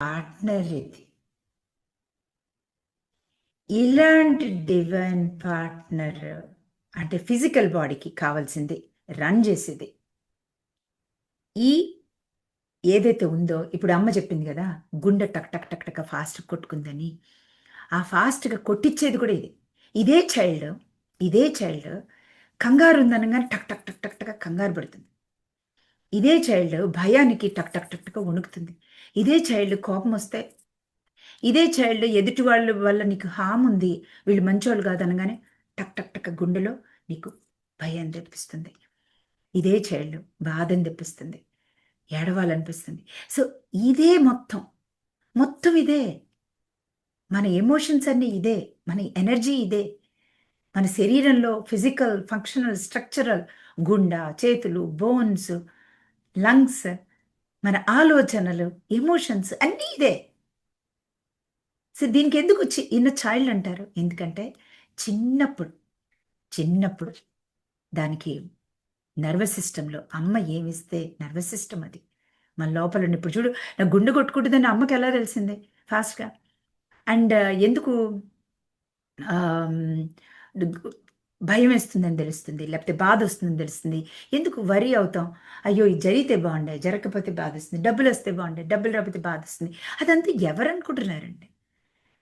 Partner ఇది. ఇలాంటి divine partner అంటే ఫిజికల్ బాడీకి కావాల్సింది రన్ చేసేది ఈ ఏదైతే ఉందో. ఇప్పుడు అమ్మ చెప్పింది కదా, గుండె టక్ టక్ టక్ టక్ ఫాస్ట్ కొట్టుకుందని. ఆ ఫాస్ట్గా కొట్టించేది కూడా ఇది. ఇదే చైల్డ్ కంగారు ఉందనగానే టక్ టక్ టక్ టక్ టక్ కంగారు పడుతుంది. ఇదే చైల్డ్ భయానికి టక్ టక్ టక్ టక్ వణుకుతుంది. ఇదే చైల్డ్ కోపం వస్తే, ఇదే చైల్డ్ ఎదుటి వాళ్ళ వల్ల నీకు హామ్ ఉంది, వీళ్ళు మంచోళ్ళు కాదు అనగానే టక్ టక్ టక్ గుండెలో నీకు భయం తెప్పిస్తుంది. ఇదే చైల్డ్ బాధని తెప్పిస్తుంది, ఏడవాలనిపిస్తుంది. సో ఇదే మొత్తం ఇదే. మన ఎమోషన్స్ అన్నీ ఇదే, మన ఎనర్జీ ఇదే. మన శరీరంలో ఫిజికల్ ఫంక్షనల్ స్ట్రక్చరల్ గుండె, చేతులు, బోన్స్, లంగ్స్, మన ఆలోచనలు, ఎమోషన్స్ అన్నీ ఇదే. సో దీనికి ఎందుకు ఇన్నర్ చైల్డ్ అంటారు? ఎందుకంటే చిన్నప్పుడు దానికి నర్వస్ సిస్టంలో అమ్మ ఏమిస్తే నర్వస్ సిస్టమ్ అది మన లోపల ఇప్పుడు చూడు, నా గుండె కొట్టుకుంటుందని అమ్మకి ఎలా తెలిసిందే ఫాస్ట్గా? అండ్ ఎందుకు ఆమ్, భయం వేస్తుందని తెలుస్తుంది, లేకపోతే బాధ వస్తుందని తెలుస్తుంది. ఎందుకు వరి అవుతాం? అయ్యో ఇది జరిగితే బాగుండే, జరగకపోతే బాధ వస్తుంది. డబ్బులు వస్తే బాగుండే, డబ్బులు రాకపోతే బాధ వస్తుంది. అదంతా ఎవరు అనుకుంటున్నారండి?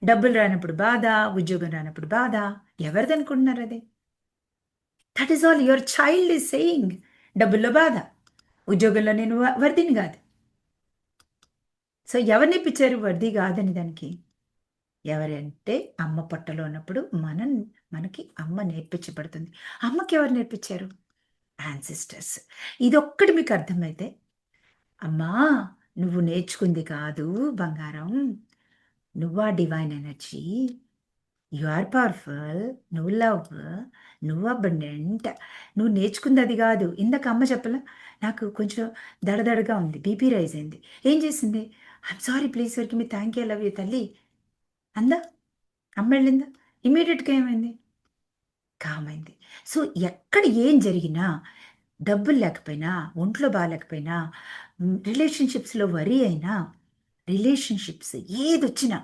డబ్బులు రానప్పుడు బాధ, ఉద్యోగం రానప్పుడు బాధ. ఎవరిది అనుకుంటున్నారు అది? That is all your child is saying. డబ్బుల్లో బాధ, ఉద్యోగంలో నేను వర్దిని కాదు. సో ఎవరిని ఇప్పించారు వర్ది కాదని దానికి? ఎవరంటే అమ్మ పొట్టలో ఉన్నప్పుడు మనకి అమ్మ నేర్పించబడుతుంది. అమ్మకి ఎవరు నేర్పించారు? యాన్సిస్టర్స్. ఇదొక్కటి మీకు అర్థమైతే, అమ్మా నువ్వు నేర్చుకుంది కాదు బంగారం, నువ్వా divine energy, you are powerful, నువ్వు లవ్, నువ్వు అబండెంట్, నువ్వు నేర్చుకుంది అది కాదు. ఇందాక అమ్మ చెప్పలా, నాకు కొంచెం దడదడగా ఉంది, బీపీ రైజ్ అయింది. ఏం చేసింది? I'm sorry, please వర్కి me thank you, love you తల్లి అందా. అమ్మ వెళ్ళిందా? ఇమీడియట్గా ఏమైంది? కామైంది. సో ఎక్కడ ఏం జరిగినా, డబ్బులు లేకపోయినా, ఒంట్లో బాగాలేకపోయినా, రిలేషన్షిప్స్లో వరి అయినా, రిలేషన్షిప్స్ ఏదొచ్చినా,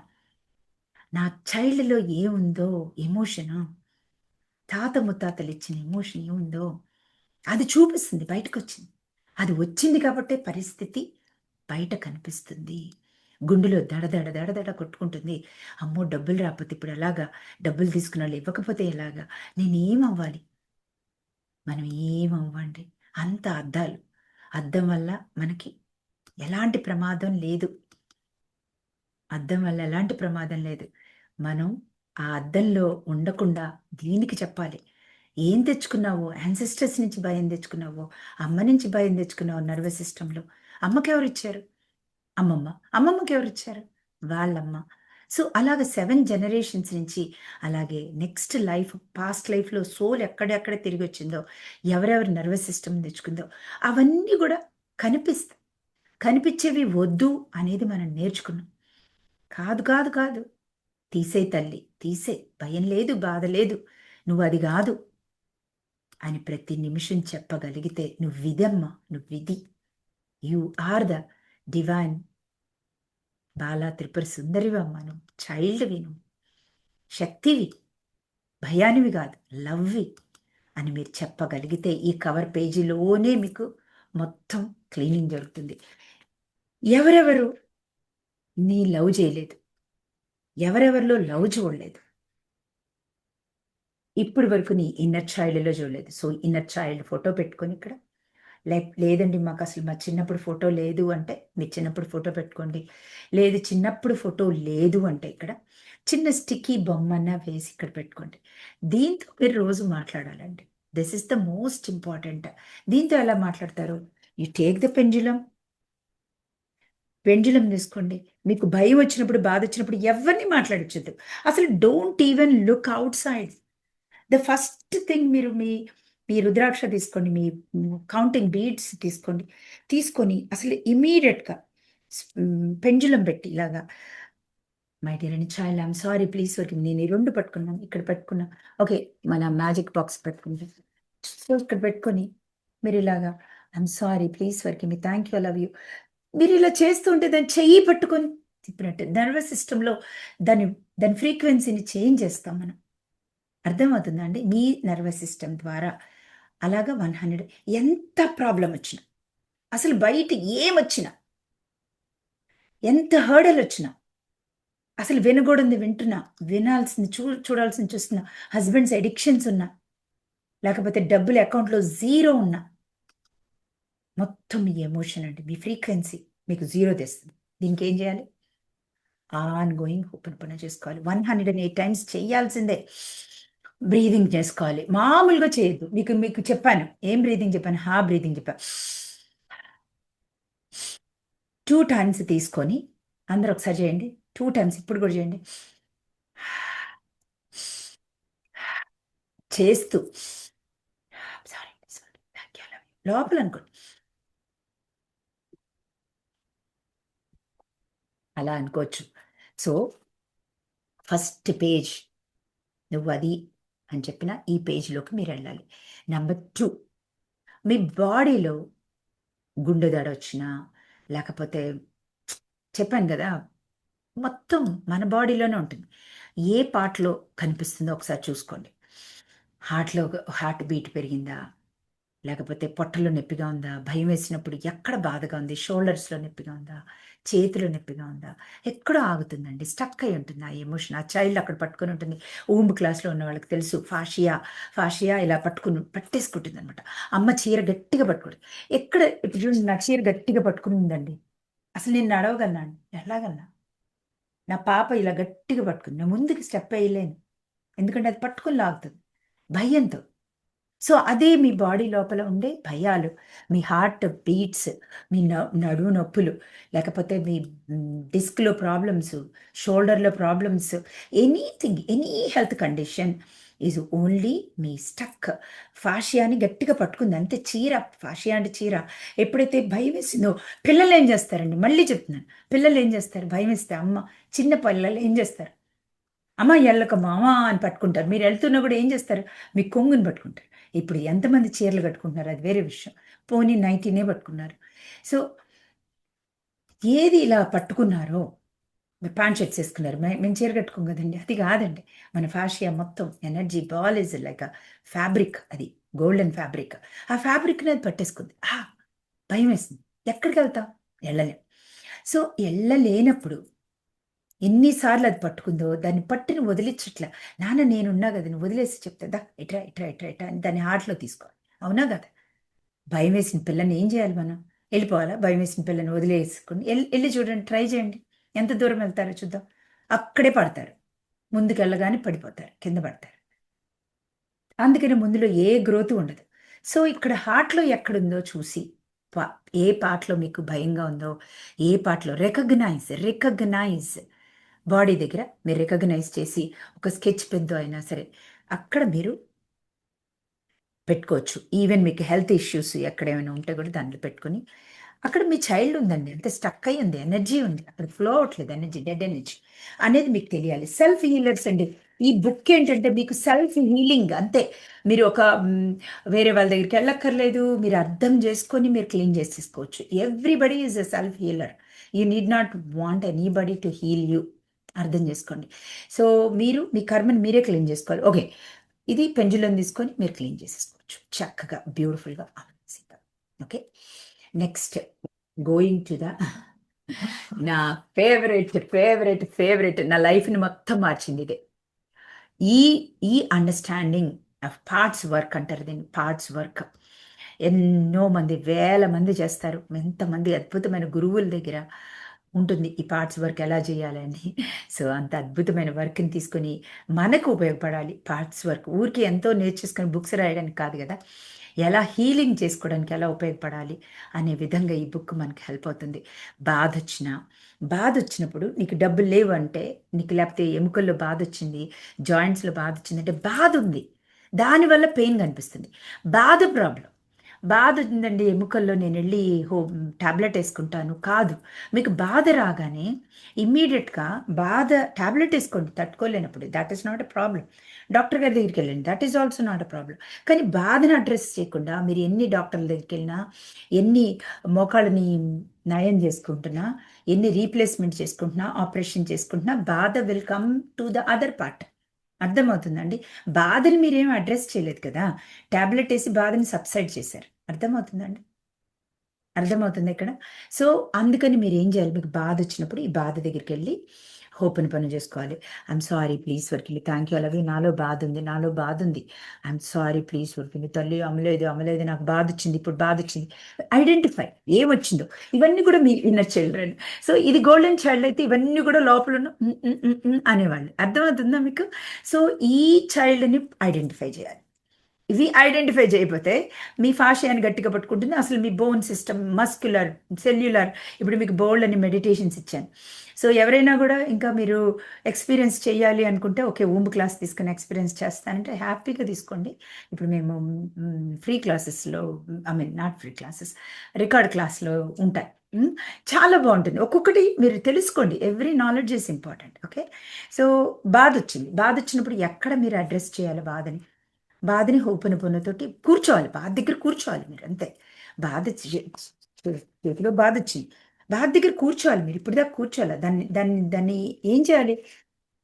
నా చైల్డ్లో ఏముందో ఎమోషను, తాత ముత్తాతలు ఇచ్చిన ఎమోషన్ ఏముందో అది చూపిస్తుంది, బయటకు వచ్చింది. అది వచ్చింది కాబట్టే పరిస్థితి బయట కనిపిస్తుంది. గుండెలో దడదడ దడదడ కొట్టుకుంటుంది. అమ్మో డబ్బులు రాకపోతే ఇప్పుడు ఎలాగా, డబ్బులు తీసుకున్న వాళ్ళు ఇవ్వకపోతే ఎలాగా, నేనేం అవ్వాలి? మనం ఏమవ్వండి, అంత అద్దాలు. అద్దం వల్ల మనకి ఎలాంటి ప్రమాదం లేదు. అద్దం వల్ల ఎలాంటి ప్రమాదం లేదు. మనం ఆ అద్దంలో ఉండకుండా దీనికి చెప్పాలి. ఏం తెచ్చుకున్నావో, యాన్సెస్టర్స్ నుంచి భయం తెచ్చుకున్నావో, అమ్మ నుంచి భయం తెచ్చుకున్నావు నర్వస్ సిస్టంలో. అమ్మకి ఎవరిచ్చారు? అమ్మమ్మ. అమ్మమ్మకి ఎవరిచ్చారు? వాళ్ళమ్మ. సో అలాగ 7 జనరేషన్స్ నుంచి, అలాగే నెక్స్ట్ లైఫ్, పాస్ట్ లైఫ్లో సోల్ ఎక్కడెక్కడ తిరిగి వచ్చిందో, ఎవరెవరి నర్వస్ సిస్టమ్ తెచ్చుకుందో, అవన్నీ కూడా కనిపిస్తాయి. కనిపించేవి వద్దు అనేది మనం నేర్చుకున్నాం. కాదు కాదు కాదు, తీసే తల్లి తీసే, భయం లేదు, బాధ లేదు, నువ్వు అది కాదు అని ప్రతి నిమిషం చెప్పగలిగితే, నువ్విదమ్మా, నువ్విది, you are the divine Bala Tripura సుందరివమ్మ, నువ్వు చైల్డ్వి, నువ్వు శక్తివి, భయానివి కాదు, లవ్వి అని మీరు చెప్పగలిగితే, ఈ కవర్ పేజీలోనే మీకు మొత్తం క్లీనింగ్ జరుగుతుంది. ఎవరెవరు నీ లవ్ చేయలేదు, ఎవరెవరిలో లవ్ చూడలేదు, ఇప్పటి వరకు నీ ఇన్నర్ చైల్డ్లో చూడలేదు. సో ఇన్నర్ చైల్డ్ ఫోటో పెట్టుకొని ఇక్కడ, లేదండి మాకు అసలు మా చిన్నప్పుడు ఫోటో లేదు అంటే, మీ చిన్నప్పుడు ఫోటో పెట్టుకోండి. లేదు చిన్నప్పుడు ఫోటో లేదు అంటే, ఇక్కడ చిన్న స్టిక్కీ బొమ్మన్న వేసి ఇక్కడ పెట్టుకోండి. దీంతో మీరు రోజు మాట్లాడాలండి. This is the most important. దీంతో ఎలా మాట్లాడతారు? యు టేక్ ద పెండ్యులం తీసుకోండి. మీకు భయం వచ్చినప్పుడు, బాధ వచ్చినప్పుడు ఎవరిని మాట్లాడించద్దు. అసలు don't even look out side. The first thing, మీరు మీ మీ రుద్రాక్ష తీసుకోండి, మీ కౌంటింగ్ బీడ్స్ తీసుకోండి. తీసుకొని అసలు ఇమీడియట్గా పెంజులం పెట్టి ఇలాగా, my dear and child, I'm sorry please for, నేను ఈ రెండు పట్టుకున్నాను, ఇక్కడ పెట్టుకున్నా. ఓకే, మన మ్యాజిక్ బాక్స్ పెట్టుకుంటే, సో ఇక్కడ పెట్టుకొని మీరు ఇలాగా, I'm sorry please for me thank you, love you. మీరు ఇలా చేస్తూ ఉంటే దాన్ని చెయ్యి పట్టుకొని తిప్పినట్టు నర్వస్ సిస్టంలో దాని దాని ఫ్రీక్వెన్సీని చేంజ్ చేస్తాం మనం. అర్థమవుతుందా అండి? మీ నర్వస్ సిస్టమ్ ద్వారా అలాగా 100 ఎంత ప్రాబ్లం వచ్చినా, అసలు బయట ఏమొచ్చినా, ఎంత హర్డల్ వచ్చినా, అసలు వినకూడదు వింటున్నా, వినాల్సింది చూడాల్సింది చూస్తున్నా, హస్బెండ్స్ ఎడిక్షన్స్ ఉన్నా, లేకపోతే డబ్బులు అకౌంట్లో జీరో ఉన్నా, మొత్తం మీ ఎమోషన్ అండి, మీ ఫ్రీక్వెన్సీ మీకు జీరో తెస్తుంది. దీనికి ఏం చేయాలి? ఆన్ గోయింగ్ ఓపెన్ చేసుకోవాలి. 108 టైమ్స్ చేయాల్సిందే. బ్రీదింగ్ చేసుకోవాలి, మామూలుగా చేయొద్దు. మీకు మీకు చెప్పాను, ఏం బ్రీదింగ్ చెప్పాను? బ్రీదింగ్ చెప్పాను. 2 టైమ్స్ తీసుకొని అందరూ ఒకసారి చేయండి. 2 టైమ్స్ ఇప్పుడు కూడా చేయండి. చేస్తూ సారీ లోపల అనుకోండి, అలా అనుకోవచ్చు. సో ఫస్ట్ పేజ్ నువ్వు అది అని చెప్పిన ఈ పేజ్లోకి మీరు వెళ్ళాలి. నెంబర్ 2, మీ బాడీలో గుండె దడ వచ్చినా, లేకపోతే చెప్పాను కదా, మొత్తం మన బాడీలోనే ఉంటుంది. ఏ పార్ట్లో కనిపిస్తుందో ఒకసారి చూసుకోండి. హార్ట్ బీట్ పెరిగిందా, లేకపోతే పొట్టలో నొప్పిగా ఉందా, భయం వేసినప్పుడు ఎక్కడ బాధగా ఉంది, షోల్డర్స్లో నొప్పిగా ఉందా, చేతిలో నొప్పిగా ఉందా, ఎక్కడో ఆగుతుందండి, స్టక్ అయి ఉంటుంది ఆ ఎమోషన్. ఆ చైల్డ్ అక్కడ పట్టుకొని ఉంటుంది. క్లాస్లో ఉన్న వాళ్ళకి తెలుసు, ఫాషియా ఇలా పట్టేసుకుంటుంది అనమాట. అమ్మ చీర గట్టిగా పట్టుకుంటుంది. ఇప్పుడు చూడండి, నా చీర గట్టిగా పట్టుకుని ఉందండి, అసలు నేను నడవగలనా అండి? ఎలాగన్నా? నా పాప ఇలా గట్టిగా పట్టుకుంది, నేను ముందుకు స్టెప్ వేయలేను, ఎందుకంటే అది పట్టుకుని లాగుతుంది భయంతో. సో అదే మీ బాడీ లోపల ఉండే భయాలు, మీ హార్ట్ బీట్స్, మీ నడుము నొప్పులు, లేకపోతే మీ డిస్క్లో ప్రాబ్లమ్స్, షోల్డర్లో problems, any health condition is only మీ స్టక్. ఫాషియాని గట్టిగా పట్టుకుంది అంతే. ఫాషియా అంటే చీర. ఎప్పుడైతే భయం వేసిందో, పిల్లలు ఏం చేస్తారండి? మళ్ళీ చెప్తున్నాను, పిల్లలు ఏం చేస్తారు? భయం వేస్తే చిన్న పిల్లలు ఏం చేస్తారు? అమ్మ ఎల్లక మామ అని పట్టుకుంటారు. మీరు వెళ్తున్నా కూడా ఏం చేస్తారు? మీ కొంగుని పట్టుకుంటారు. ఇప్పుడు ఎంతమంది చీరలు కట్టుకుంటున్నారు అది వేరే విషయం, పోనీ నైటీనే పట్టుకున్నారు. సో ఏది ఇలా పట్టుకున్నారో, ప్యాంట్ షర్ట్స్ వేసుకున్నారు, మేము చీర కట్టుకోం కదండి, అది కాదండి. మన ఫాషియా మొత్తం energy ball is like fabric, అది గోల్డెన్ ఫ్యాబ్రిక్. ఆ ఫ్యాబ్రిక్ని అది పట్టేసుకుంది. భయం వేసింది, ఎక్కడికి వెళ్తాం? వెళ్ళలేం. సో వెళ్ళలేనప్పుడు ఎన్నిసార్లు అది పట్టుకుందో, దాన్ని పట్టిని వదిలించట్లా. నాన్న నేనున్నా కదా, నువ్వు వదిలేసి చెప్తా, ఇట్రా ఇట్రా ఇట్రా ఇట్రా అని దాన్ని హార్ట్లో తీసుకోవాలి. అవునా కదా? భయం వేసిన పిల్లని ఏం చేయాలి మనం? వెళ్ళిపోవాలా? భయం వేసిన పిల్లని వదిలేసుకుని వెళ్ళి చూడండి, ట్రై చేయండి, ఎంత దూరం వెళ్తారో చూద్దాం. అక్కడే పడతారు, ముందుకు వెళ్ళగానే పడిపోతారు, కింద పడతారు. అందుకని ముందులో ఏ గ్రోత్ ఉండదు. సో ఇక్కడ హార్ట్లో ఎక్కడుందో చూసి, ఏ పార్ట్లో మీకు భయంగా ఉందో, ఏ పార్ట్లో రికగ్నైజ్ బాడీ దగ్గర మీరు రికగ్నైజ్ చేసి, ఒక స్కెచ్ పెద్ద అయినా సరే అక్కడ మీరు పెట్టుకోవచ్చు. ఈవెన్ మీకు హెల్త్ ఇష్యూస్ ఎక్కడేమైనా ఉంటే కూడా దాంట్లో పెట్టుకొని, అక్కడ మీ చైల్డ్ ఉందండి, అంతే స్టక్ అయి ఉంది, ఎనర్జీ ఉంది, అక్కడ ఫ్లో అవ్వట్లేదు ఎనర్జీ, డెడ్ ఎనర్జీ అనేది మీకు తెలియాలి. సెల్ఫ్ హీలర్స్ అండి. ఈ బుక్ ఏంటంటే మీకు సెల్ఫ్ హీలింగ్ అంతే. మీరు వేరే వాళ్ళ దగ్గరికి వెళ్ళక్కర్లేదు, మీరు అర్థం చేసుకొని మీరు క్లీన్ చేసేసుకోవచ్చు. Everybody is a self healer. You need not want anybody to heal you. అర్థం చేసుకోండి. సో మీరు మీ కర్మని మీరే క్లీన్ చేసుకోవాలి. ఓకే, ఇది పెంజులం తీసుకొని మీరు క్లీన్ చేసేసుకోవచ్చు చక్కగా, బ్యూటిఫుల్గా, అమేజింగ్గా. Okay, next going to the నా ఫేవరెట్ నా లైఫ్ని మొత్తం మార్చింది ఇదే. ఈ ఈ అండర్స్టాండింగ్ ఆఫ్ పార్ట్స్ వర్క్ అంటారు దీన్ని, పార్ట్స్ వర్క్. ఎన్నో మంది, వేల మంది చేస్తారు. ఎంతమంది అద్భుతమైన గురువుల దగ్గర ఉంటుంది ఈ పార్ట్స్ వర్క్ ఎలా చేయాలని. సో అంత అద్భుతమైన వర్క్ని తీసుకొని మనకు ఉపయోగపడాలి పార్ట్స్ వర్క్. ఊరికి ఎంతో నేర్చేసుకొని బుక్స్ రాయడానికి కాదు కదా, ఎలా హీలింగ్ చేసుకోవడానికి ఎలా ఉపయోగపడాలి అనే విధంగా ఈ బుక్ మనకి హెల్ప్ అవుతుంది. బాధ వచ్చినప్పుడు నీకు డబ్బులు లేవు అంటే, నీకు లేకపోతే ఎముకల్లో బాధ వచ్చింది, జాయింట్స్లో బాధ వచ్చింది అంటే బాధ ఉంది, దానివల్ల పెయిన్ కనిపిస్తుంది. ప్రాబ్లం, బాధ ఉందండి ఎముకల్లో, నేను వెళ్ళి టాబ్లెట్ వేసుకుంటాను కాదు. మీకు బాధ రాగానే ఇమ్మీడియట్గా టాబ్లెట్ వేసుకోండి తట్టుకోలేనప్పుడు, that is not a problem. Doctor గారి దగ్గరికి వెళ్ళండి, that is also not a problem. కానీ బాధను అడ్రస్ చేయకుండా మీరు ఎన్ని డాక్టర్ల దగ్గరికి వెళ్ళినా, ఎన్ని మోకాళ్ళని నయం చేసుకుంటున్నా, ఎన్ని రీప్లేస్మెంట్ చేసుకుంటున్నా, ఆపరేషన్ చేసుకుంటున్నా, బాధ will come to the other part. అర్థమవుతుందండి? బాధని మీరేం అడ్రస్ చేయలేదు కదా! టాబ్లెట్ వేసి బాధని సబ్సైడ్ చేశారు. అర్థమవుతుందండి? అర్థమవుతుందా ఇక్కడ? సో, అందుకని మీరేం జేయాలి, మీకు బాధొచ్చినప్పుడు ఈ బాధ దగ్గరికెళ్ళి ఓపెన్ పని జేసుకోవాలి. I'm sorry please forgive me. Thank you. అలాగే నాలో బాధుంది. నాలో బాధుంది. I'm sorry please forgive me. తల్లి అమ్మలేదు, అమ్మలేదు. నాకు బాధొచ్చింది. ఇప్పుడు బాధొచ్చింది. ఐడెంటిఫై ఏమొచ్చిందో. ఇవన్నీ కూడా మీ ఇన్నర్ చిల్డ్రన్. సో, ఇది గోల్డెన్ చైల్డ్ అయితే ఇవన్నీ కూడా లోపలున్న అనేవాళ్ళు. అర్థమవుతుందా మీకు? సో, ఈ చైల్డ్‌ని ఐడెంటిఫై జేయాలి. ఇవి ఐడెంటిఫై చేయకపోతే మీ ఫాషియాని గట్టిగా పట్టుకుంటుంది. అసలు మీ బోన్ సిస్టమ్, మస్క్యులర్, సెల్యులర్, ఇప్పుడు మీకు బోల్డ్ అని మెడిటేషన్స్ ఇచ్చాను. సో, ఎవరైనా కూడా ఇంకా మీరు ఎక్స్‌పీరియన్స్ చేయాలి అనుకుంటే ఓకే. ఊంబ్ క్లాస్ తీసుకొని ఎక్స్‌పీరియన్స్ చేస్తానంటే హ్యాపీగా తీసుకోండి. ఇప్పుడు మేము ఫ్రీ క్లాసెస్‌లో I mean not free classes, record క్లాస్‌లో ఉంటాయి. హ్మ్. చాలా బావుంటుంది. ఒక్కొక్కటి మీరు తెలుసుకోండి. Every knowledge is important. Okay. So, బాధొచ్చింది. బాధొచ్చినప్పుడు ఎక్కడ మీరు అడ్రెస్ చేయాలి బాధని? బాధని హోపనపోనతోటి కూర్చోవాలి. బాధ దగ్గర కూర్చోవాలి మీరు అంతే. బాధ చేతిలో బాధొచ్చింది. బాధ దగ్గర కూర్చోవాలి మీరు. ఇప్పటిదాకా కూర్చోవాల. దాన్ని దాన్ని దాన్ని ఏం చేయాలి?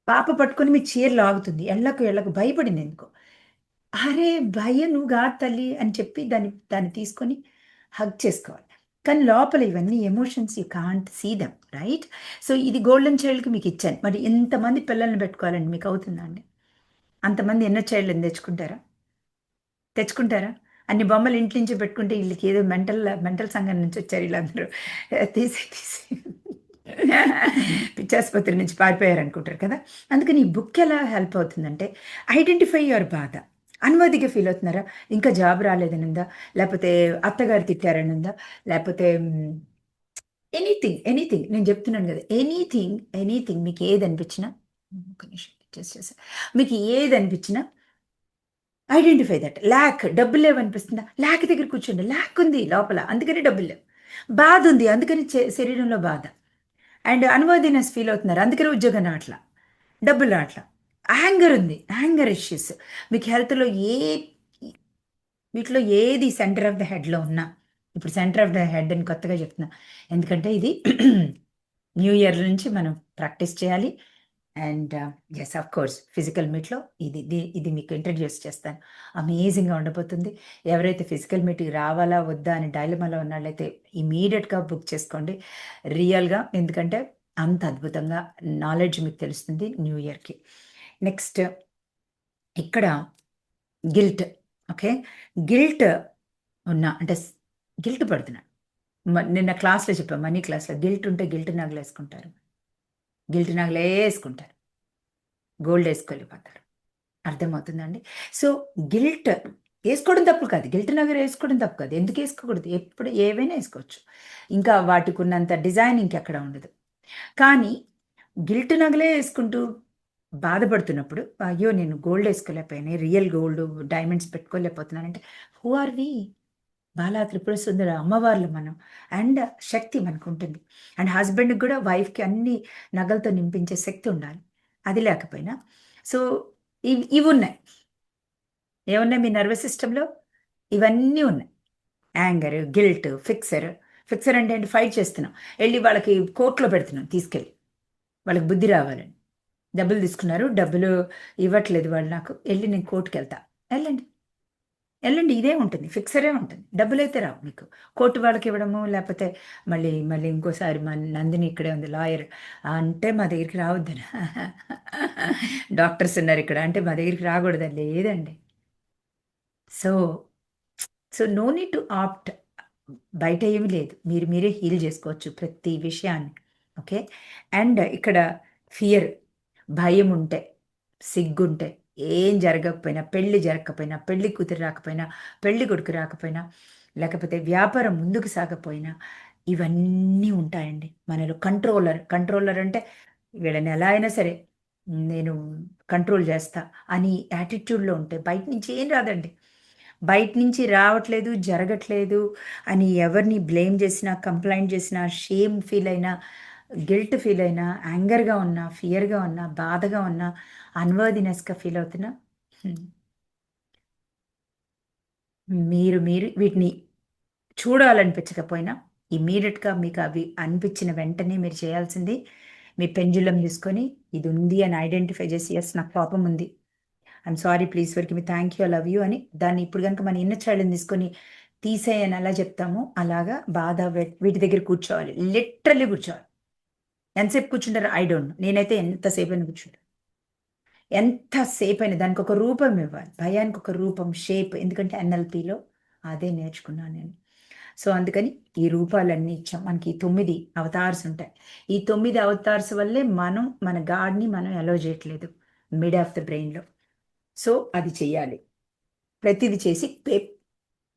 పాప పట్టుకొని మీ చీర లాగుతుంది. ఎళ్ళకు, ఎళ్ళకు భయపడిందెందుకో. అరే! భయం నువ్వు గాదు తల్లి అని చెప్పి దాన్ని దాన్ని తీసుకొని హగ్ చేసుకోవాలి. కానీ లోపల ఇవన్నీ emotions you can't see them right? So, ఇది గోల్డెన్ చైల్డ్‌కి మీకిచ్చాను. మరి ఎంతమంది పిల్లల్ని పెట్టుకోవాలండి? మీకవుతుందా అండి? అంతమంది ఇన్నర్ చైల్డ్‌లని తెచ్చుకుంటారా? తెచ్చుకుంటారా? అన్ని బొమ్మలు ఇంటి నుంచి పెట్టుకుంటే ఈళ్ళకేదో మెంటల్ సంఘం నుంచి వచ్చారు ఈళ్ళందరూ. తీసి పిచ్చాసుపత్రి నుంచి పారిపోయారనుకుంటారు కదా! అందుకని ఈ బుక్ ఎలా హెల్ప్ అవుతుందంటే, ఐడెంటిఫై యువర్ బాధ. అన్‌వర్దిగా ఫీల్ అవుతున్నారా? ఇంకా జాబ్ రాలేదనుందా? లేపోతే అత్తగారు తిట్టారనుందా? లేపోతే ఎనీథింగ్ నేను చెప్తున్నాను గదా! ఎనీథింగ్ మీకేదనిపించినా ఒక్క నిమిషం చేసేసా. మీకు ఏదనిపించినా ఐడెంటిఫై దట్. డబ్బులు లేవనిపిస్తుందా? దగ్గర కూర్చోండి. ఉంది లోపల. అందుకని డబ్బులు లేవు. బాధుంది. అందుకని శరీరంలో బాధ. అండ్ అన్‌వర్దినెస్ ఫీల్ అవుతున్నారు. అందుకని ఉద్యోగం రావట్ల. డబ్బులు రావట్ల. యాంగర్ ఉంది. Anger issues. మీకు హెల్త్‌లో వీటిలో ఏది సెంటర్ ఆఫ్ ద హెడ్‌లో ఉన్నా, ఇప్పుడు సెంటర్ ఆఫ్ ద హెడ్ అని కొత్తగా చెప్తున్నా. ఎందుకంటే ఇది న్యూ ఇయర్ నుంచి మనం ప్రాక్టీస్ చేయాలి. And yes of course physical మీట్‌లో ఇది మీకు ఇంట్రడ్యూస్ చేస్తాను. అమేజింగ్‌గా ఉండబోతుంది. ఎవరైతే ఫిజికల్ మీట్‌కి రావాలా? వద్దా? అని డైలమాలో ఉన్నోళ్ళైతే ఇమ్మీడియేట్‌గా బుక్ చేసుకోండి. రియల్‌గా ఎందుకంటే అంత అద్భుతంగా నాలెడ్జ్ మీకు తెలుస్తుంది న్యూ ఇయర్‌కి. నెక్స్ట్ ఇక్కడ గిల్ట్. ఓకే. గిల్ట్ అంటే గిల్ట్ పడుతున్నా. నిన్న క్లాస్‌లో చెప్పా మనీ క్లాస్‌లో గిల్ట్ ఉంటే గిల్ట్ నగలేసుకుంటారు. గిల్ట్ నగలేసుకుంటారు. గోల్డ్ ఏసుకోలేకపోతారు. అర్థమవుతుందండి? సో, గిల్ట్ ఏసుకోవడం తప్పు కాదు. గిల్ట్ నగలు ఏసుకోవడం తప్పు కాదు. ఎందుకు ఏసుకోకూడదు? ఎప్పుడు ఏవైనా ఏసుకోవచ్చు. ఇంకా వాటికున్నంత డిజైన్ ఇంకెక్కడ ఉండదు. కానీ గిల్ట్ నగలే ఏసుకుంటూ బాధపడుతున్నప్పుడు, అయ్యో! నేను గోల్డ్ ఏసుకోలేకపోయానే, రియల్ గోల్డ్, డైమండ్స్ పెట్టుకోలేకపోతున్నానంటే, who are we? Bala Tripura Sundari అమ్మవార్లు మనం. And Shakti మనకుంటుంది. అండ్ హస్బెండ్‌కి గూడా వైఫ్‌కి అన్ని నగలతో నింపించే శక్తి ఉండాలి. అది లేకపోయినా సో, ఇవున్నాయి. ఏమున్నాయి మీ నర్వస్ సిస్టమ్‌లో? ఇవన్నీ ఉన్నాయి. Anger, guilt, ఫిక్సర్. ఫిక్సర్ అంటే ఏంటి? ఫైట్ చేస్తున్నాం. ఎళ్లి వాళ్ళకి కోర్ట్‌లో పెడుతున్నాం తీసుకెళ్ళి. వాళ్ళకి బుద్ధి రావాలని. డబ్బులు తీసుకున్నారు. డబ్బులు ఇవ్వట్లేదు వాళ్ళు నాకు. ఎళ్లి నేను కోర్ట్‌కెళ్తా. ఎళ్ళండి. ఎళ్ళండి. ఇదే ఉంటుంది. ఫిక్సరే ఉంటుంది. డబ్బులైతే రావు మీకు. కోర్ట్ వాళ్ళకివ్వడము, లేపోతే మళ్ళీ ఇంకోసారి మా నందిని ఇక్కడే ఉంది లాయర్. అంటే మా దగ్గరికి రావద్దనా? డాక్టర్స్ ఉన్నారిక్కడ. అంటే మా దగ్గరికి రాకూడదా? లేదండి. So, no need to opt. బయట ఏమి లేదు. మీరే హీల్ జేసుకోవచ్చు ప్రతి విషయాన్ని. ఓకే. అండ్ ఇక్కడ ఫియర్, భయముంటే, సిగ్గుంటే, ఏం జరగకపోయినా, పెళ్లి జరగకపోయినా, పెళ్లి కూతురు రాకపోయినా, పెళ్లి కొడుకు రాకపోయినా, లేకపోతే వ్యాపారం ముందుకు సాగపోయినా, ఇవన్నీ ఉంటాయండి. మనలో కంట్రోలర్ అంటే వీళ్ళని ఎలా అయినా సరే నేను కంట్రోల్ జేస్తా అని యాటిట్యూడ్‌లో ఉంటే బయట నుంచి ఏం రాదండి. బయట నుంచి రావట్లేదు, జరగట్లేదు అని ఎవరిని బ్లేమ్ చేసినా, కంప్లెయింట్ చేసినా, షేమ్ ఫీల్ అయినా, గిల్ట్ ఫీల్ అయినా, యాంగర్‌గా ఉన్నా, ఫియర్‌గా ఉన్నా, బాధగా ఉన్నా, అన్‌వర్దినెస్‌గా ఫీల్ అవుతున్నా, హ్మ్. మీరు వీటిని చూడాలనిపించకపోయినా ఇమ్మీడియట్గా మీకు అవి అనిపించిన వెంటనే మీరు చేయాల్సింది మీ పెంజులం తీసుకొని ఇది ఉంది అని ఐడెంటిఫై చేసి ఎస్ నాకు కోపం ఉంది, I'm sorry, please for me, thank you, I love you అని దాన్ని ఇప్పుడు కనుక మన ఇన్నర్ చైల్డ్ని తీసుకొని తీసేయని ఎలా చెప్తామో అలాగా బాధ వీటి దగ్గర కూర్చోవాలి, లిటరల్లీ కూర్చోవాలి. ఎంతసేపు కూర్చుంటారు ఐ డోంట్ నో, నేనైతే ఎంతసేపు అయినా కూర్చుంటాను. ఎంతసేపు అయినా దానికి ఒక రూపం ఇవ్వాలి, భయానికి ఒక రూపం, షేప్. ఎందుకంటే ఎన్ఎల్పిలో అదే నేర్చుకున్నాను నేను. సో అందుకని ఈ రూపాలన్నీ ఇచ్చాం. మనకి 9 అవతార్స్ ఉంటాయి. ఈ 9 అవతార్స్ వల్లే మనం మన గాడ్ని మనం అలో చేయట్లేదు మిడ్ ఆఫ్ ద బ్రెయిన్లో. సో అది చెయ్యాలి, ప్రతిదీ చేసి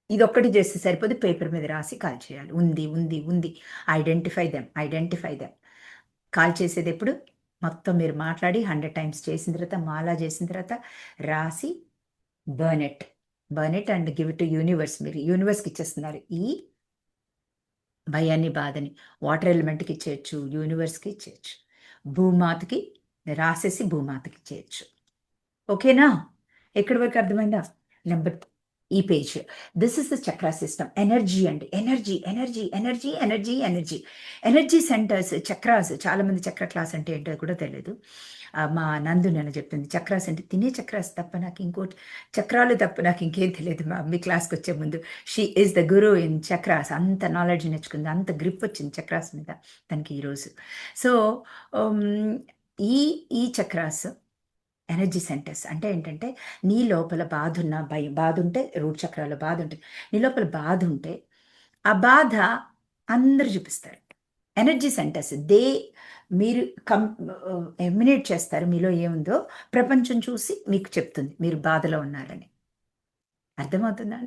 ఇది ఒక్కటి చేస్తే సరిపోదు, పేపర్ మీద రాసి కాల్ చేయాలి. ఉంది ఉంది ఉంది, ఐడెంటిఫై దెమ్. కాల్ చేసేది ఎప్పుడు మొత్తం మీరు మాట్లాడి 100 టైమ్స్ చేసిన తర్వాత, మాలా చేసిన తర్వాత రాసి burn it and give it to universe. మీరు యూనివర్స్కి ఇచ్చేస్తున్నారు ఈ భయాన్ని, బాధని. వాటర్ ఎలిమెంట్కి ఇచ్చేయచ్చు, యూనివర్స్కి ఇచ్చేయచ్చు, భూమాతకి రాసేసి భూమాతకి ఇచ్చేయచ్చు. ఓకేనా? ఎక్కడి వరకు అర్థమైందా? నెంబర్ ఈ page, this is the Chakra system. Energy అండి, ఎనర్జీ సెంటర్స్, చక్రాస్. చాలా మంది చక్ర క్లాస్ అంటే ఏంటో కూడా తెలియదు. మా నందు నేను చెప్తుంది చక్రాస్ అంటే తినే చక్రాస్ తప్ప నాకు ఇంకోటి, చక్రాలు తప్ప నాకు ఇంకేం తెలియదు. మా మీ క్లాస్కి వచ్చే ముందు she is the Guru in chakras. అంత నాలెడ్జ్ నేర్చుకుంది, అంత గ్రిప్ వచ్చింది చక్రాస్ మీద తనకి ఈరోజు. సో ఈ ఈ చక్రాస్ ఎనర్జీ సెంటర్స్ అంటే ఏంటంటే, నీ లోపల బాధ ఉన్న, బాధ ఉంటే రూట్ చక్రాల బాధ ఉంటుంది. నీ లోపల బాధ ఉంటే ఆ బాధ అందరు చూపిస్తారు. ఎనర్జీ సెంటర్స్ మీరు ఎమినేట్ చేస్తారు, మీలో ఏముందో ప్రపంచం చూసి మీకు చెప్తుంది మీరు బాధలో ఉన్నారని. అర్థమవుతుందా?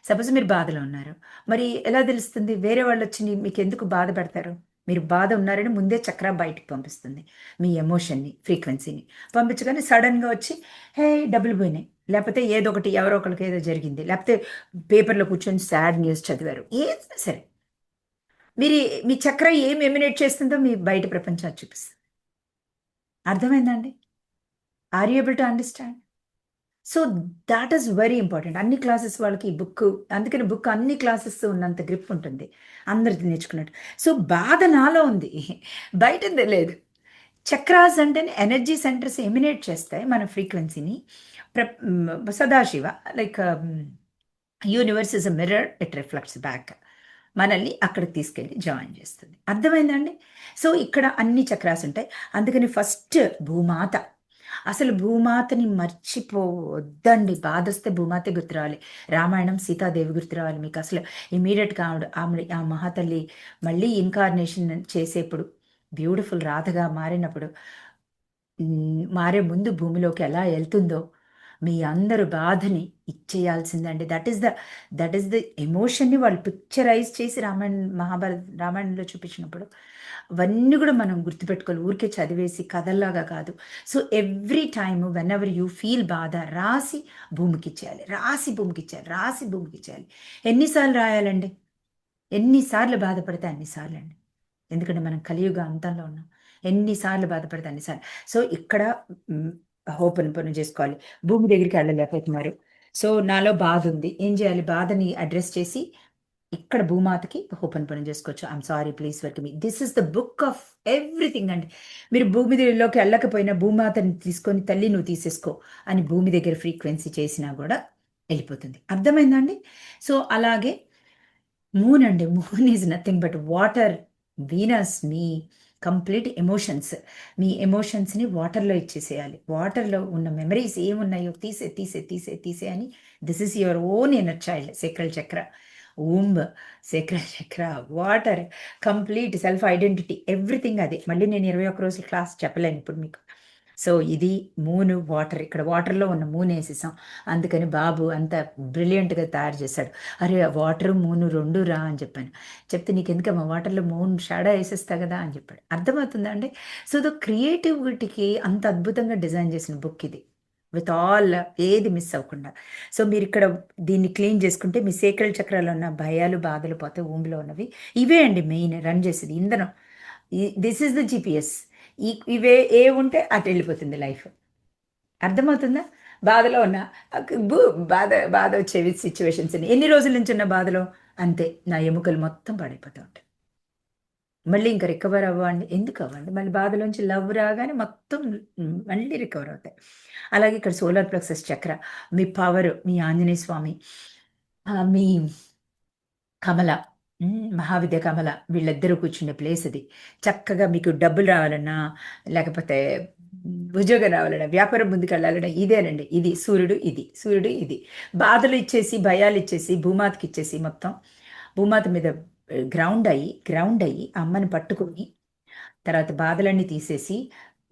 సపోజ్ మీరు బాధలో ఉన్నారు, మరి ఎలా తెలుస్తుంది? వేరే వాళ్ళు వచ్చి మీకు ఎందుకు బాధ పెడతారు? మీరు బాధ ఉన్నారని ముందే చక్ర బయటికి పంపిస్తుంది మీ ఎమోషన్ని, ఫ్రీక్వెన్సీని. పంపించగానే సడన్గా వచ్చి హే డబ్బులు పోయినాయి, లేకపోతే ఏదో ఒకటి ఎవరో ఒకరికి ఏదో జరిగింది, లేకపోతే పేపర్లో కూర్చొని సాడ్ న్యూస్ చదివారు, ఏదైనా సరే మీరు మీ చక్ర ఏం ఎమినేట్ చేస్తుందో మీ బయట ప్రపంచం చూపిస్తుంది. అర్థమైందండి? Are you able to understand? So that is very important. అన్ని క్లాసెస్ వాళ్ళకి ఈ బుక్, అందుకని బుక్ అన్ని క్లాసెస్ ఉన్నంత గ్రిప్ ఉంటుంది, అందరిది నేర్చుకున్నట్టు. సో బాధ నాలో ఉంది, బయట లేదు. చక్రాస్ అంటేనే ఎనర్జీ సెంటర్స్ ఎమినేట్ చేస్తాయి మన ఫ్రీక్వెన్సీని. Sadashiva like universe is a mirror, it reflects back, మనల్ని అక్కడికి తీసుకెళ్ళి జాయిన్ చేస్తుంది. అర్థమైందండి? సో ఇక్కడ అన్ని చక్రాస్ ఉంటాయి. అందుకని ఫస్ట్ భూమాత, అసలు భూమాతని మర్చిపోవద్దండి. బాధ వస్తే భూమాతే గుర్తురావాలి. రామాయణం సీతాదేవి గుర్తురావాలి మీకు. అసలు ఇమీడియట్గా ఆ మహాతల్లి మళ్ళీ ఇన్కార్నేషన్ చేసేప్పుడు, బ్యూటిఫుల్ రాధగా మారినప్పుడు, మారే ముందు భూమిలోకి ఎలా వెళ్తుందో మీ అందరు బాధని ఇచ్చేయాల్సిందండి. దట్ ఈస్ ద ఎమోషన్ని వాళ్ళు పిక్చరైజ్ చేసి రామాయణంలో చూపించినప్పుడు అవన్నీ కూడా మనం గుర్తుపెట్టుకోవాలి, ఊరికే చదివేసి కథల్లాగా కాదు. So every time when ever you feel బాధ రాసి భూమికి ఇచ్చేయాలి, రాసి భూమికి ఇచ్చేయాలి. ఎన్నిసార్లు రాయాలండి? ఎన్నిసార్లు బాధపడితే అన్నిసార్లు అండి. ఎందుకంటే మనం కలియుగ అంతంలో ఉన్నాం. ఎన్నిసార్లు బాధపడితే అన్నిసార్లు. సో ఇక్కడ ఓపెన్ చేసుకోవాలి. భూమి దగ్గరికి వెళ్ళలేకపోతున్నారు, సో నాలో బాధ ఉంది, ఏం చేయాలి? బాధని అడ్రస్ చేసి ఇక్కడ భూమాతకి ఓపెన్ చేసుకోవచ్చు. I'm sorry, please work me. This is the book of everything అండి. మీరు భూమి దగ్గరలోకి వెళ్ళకపోయినా భూమాతని తీసుకొని తల్లి నువ్వు తీసేసుకో అని భూమి దగ్గర ఫ్రీక్వెన్సీ చేసినా కూడా వెళ్ళిపోతుంది. అర్థమైందా అండి? సో అలాగే మూన్ అండి, moon is nothing but water. Venus మీ కంప్లీట్ ఎమోషన్స్, మీ ఎమోషన్స్ని వాటర్లో ఇచ్చేసేయాలి. వాటర్లో ఉన్న మెమరీస్ ఏమున్నాయో తీసే అని. This is your own inner child. Sacral chakra, womb, sacral chakra, water, complete self identity, everything అది. మళ్ళీ నేను 21 రోజుల క్లాస్ చెప్పలేను ఇప్పుడు మీకు. సో ఇది మూన్, వాటర్. ఇక్కడ వాటర్లో ఉన్న మూన్ వేసేసాం, అందుకని బాబు అంత బ్రిలియంట్గా తయారు చేశాడు. అరే వాటర్ మూన్ రెండు రా అని చెప్పాను. చెప్తే నీకు ఎందుకమ్మా, వాటర్లో మూన్ షాడో వేసేస్తా కదా అని చెప్పాడు. అర్థమవుతుందా అండి? సో ద క్రియేటివిటీకి అంత అద్భుతంగా డిజైన్ చేసిన బుక్ ఇది, విత్ ఆల్, ఏది మిస్ అవ్వకుండా. సో మీరు ఇక్కడ దీన్ని క్లీన్ చేసుకుంటే మీ సేక్రల్ చక్రాలు ఉన్న భయాలు, బాధలు పోతే ఊంబిలో ఉన్నవి ఇవే అండి మెయిన్ రన్ చేసేది ఇంధనం. This is the GPS. ఇవే ఏ ఉంటే అటు వెళ్ళిపోతుంది లైఫ్. అర్థమవుతుందా? బాధలో ఉన్న బాధ వచ్చేవి సిచ్యువేషన్స్ ఎన్ని రోజుల నుంచి ఉన్న బాధలో, అంతే నా ఎముకలు మొత్తం పడిపోతూ ఉంటాయి. మళ్ళీ ఇంకా రికవర్ అవ్వండి. ఎందుకు అవ్వండి? మళ్ళీ బాధలోంచి లవ్ రాగానే మొత్తం మళ్ళీ రికవర్ అవుతాయి. అలాగే ఇక్కడ సోలార్ ప్లెక్సస్ చక్ర, మీ పవర్, మీ ఆంజనేయ స్వామి, మీ కమల, మహావిద్య కమల వీళ్ళిద్దరూ కూర్చునే ప్లేస్ అది. చక్కగా మీకు డబ్బులు రావాలన్నా, లేకపోతే ఉద్యోగం రావాలన్నా, వ్యాపారం ముందుకెళ్ళాలన్నా ఇదేనండి. ఇది సూర్యుడు, ఇది సూర్యుడు, ఇది. బాధలు ఇచ్చేసి, భయాలు ఇచ్చేసి, భూమాతకి ఇచ్చేసి మొత్తం భూమాత మీద గ్రౌండ్ అయ్యి అమ్మని పట్టుకొని తర్వాత బాధలన్నీ తీసేసి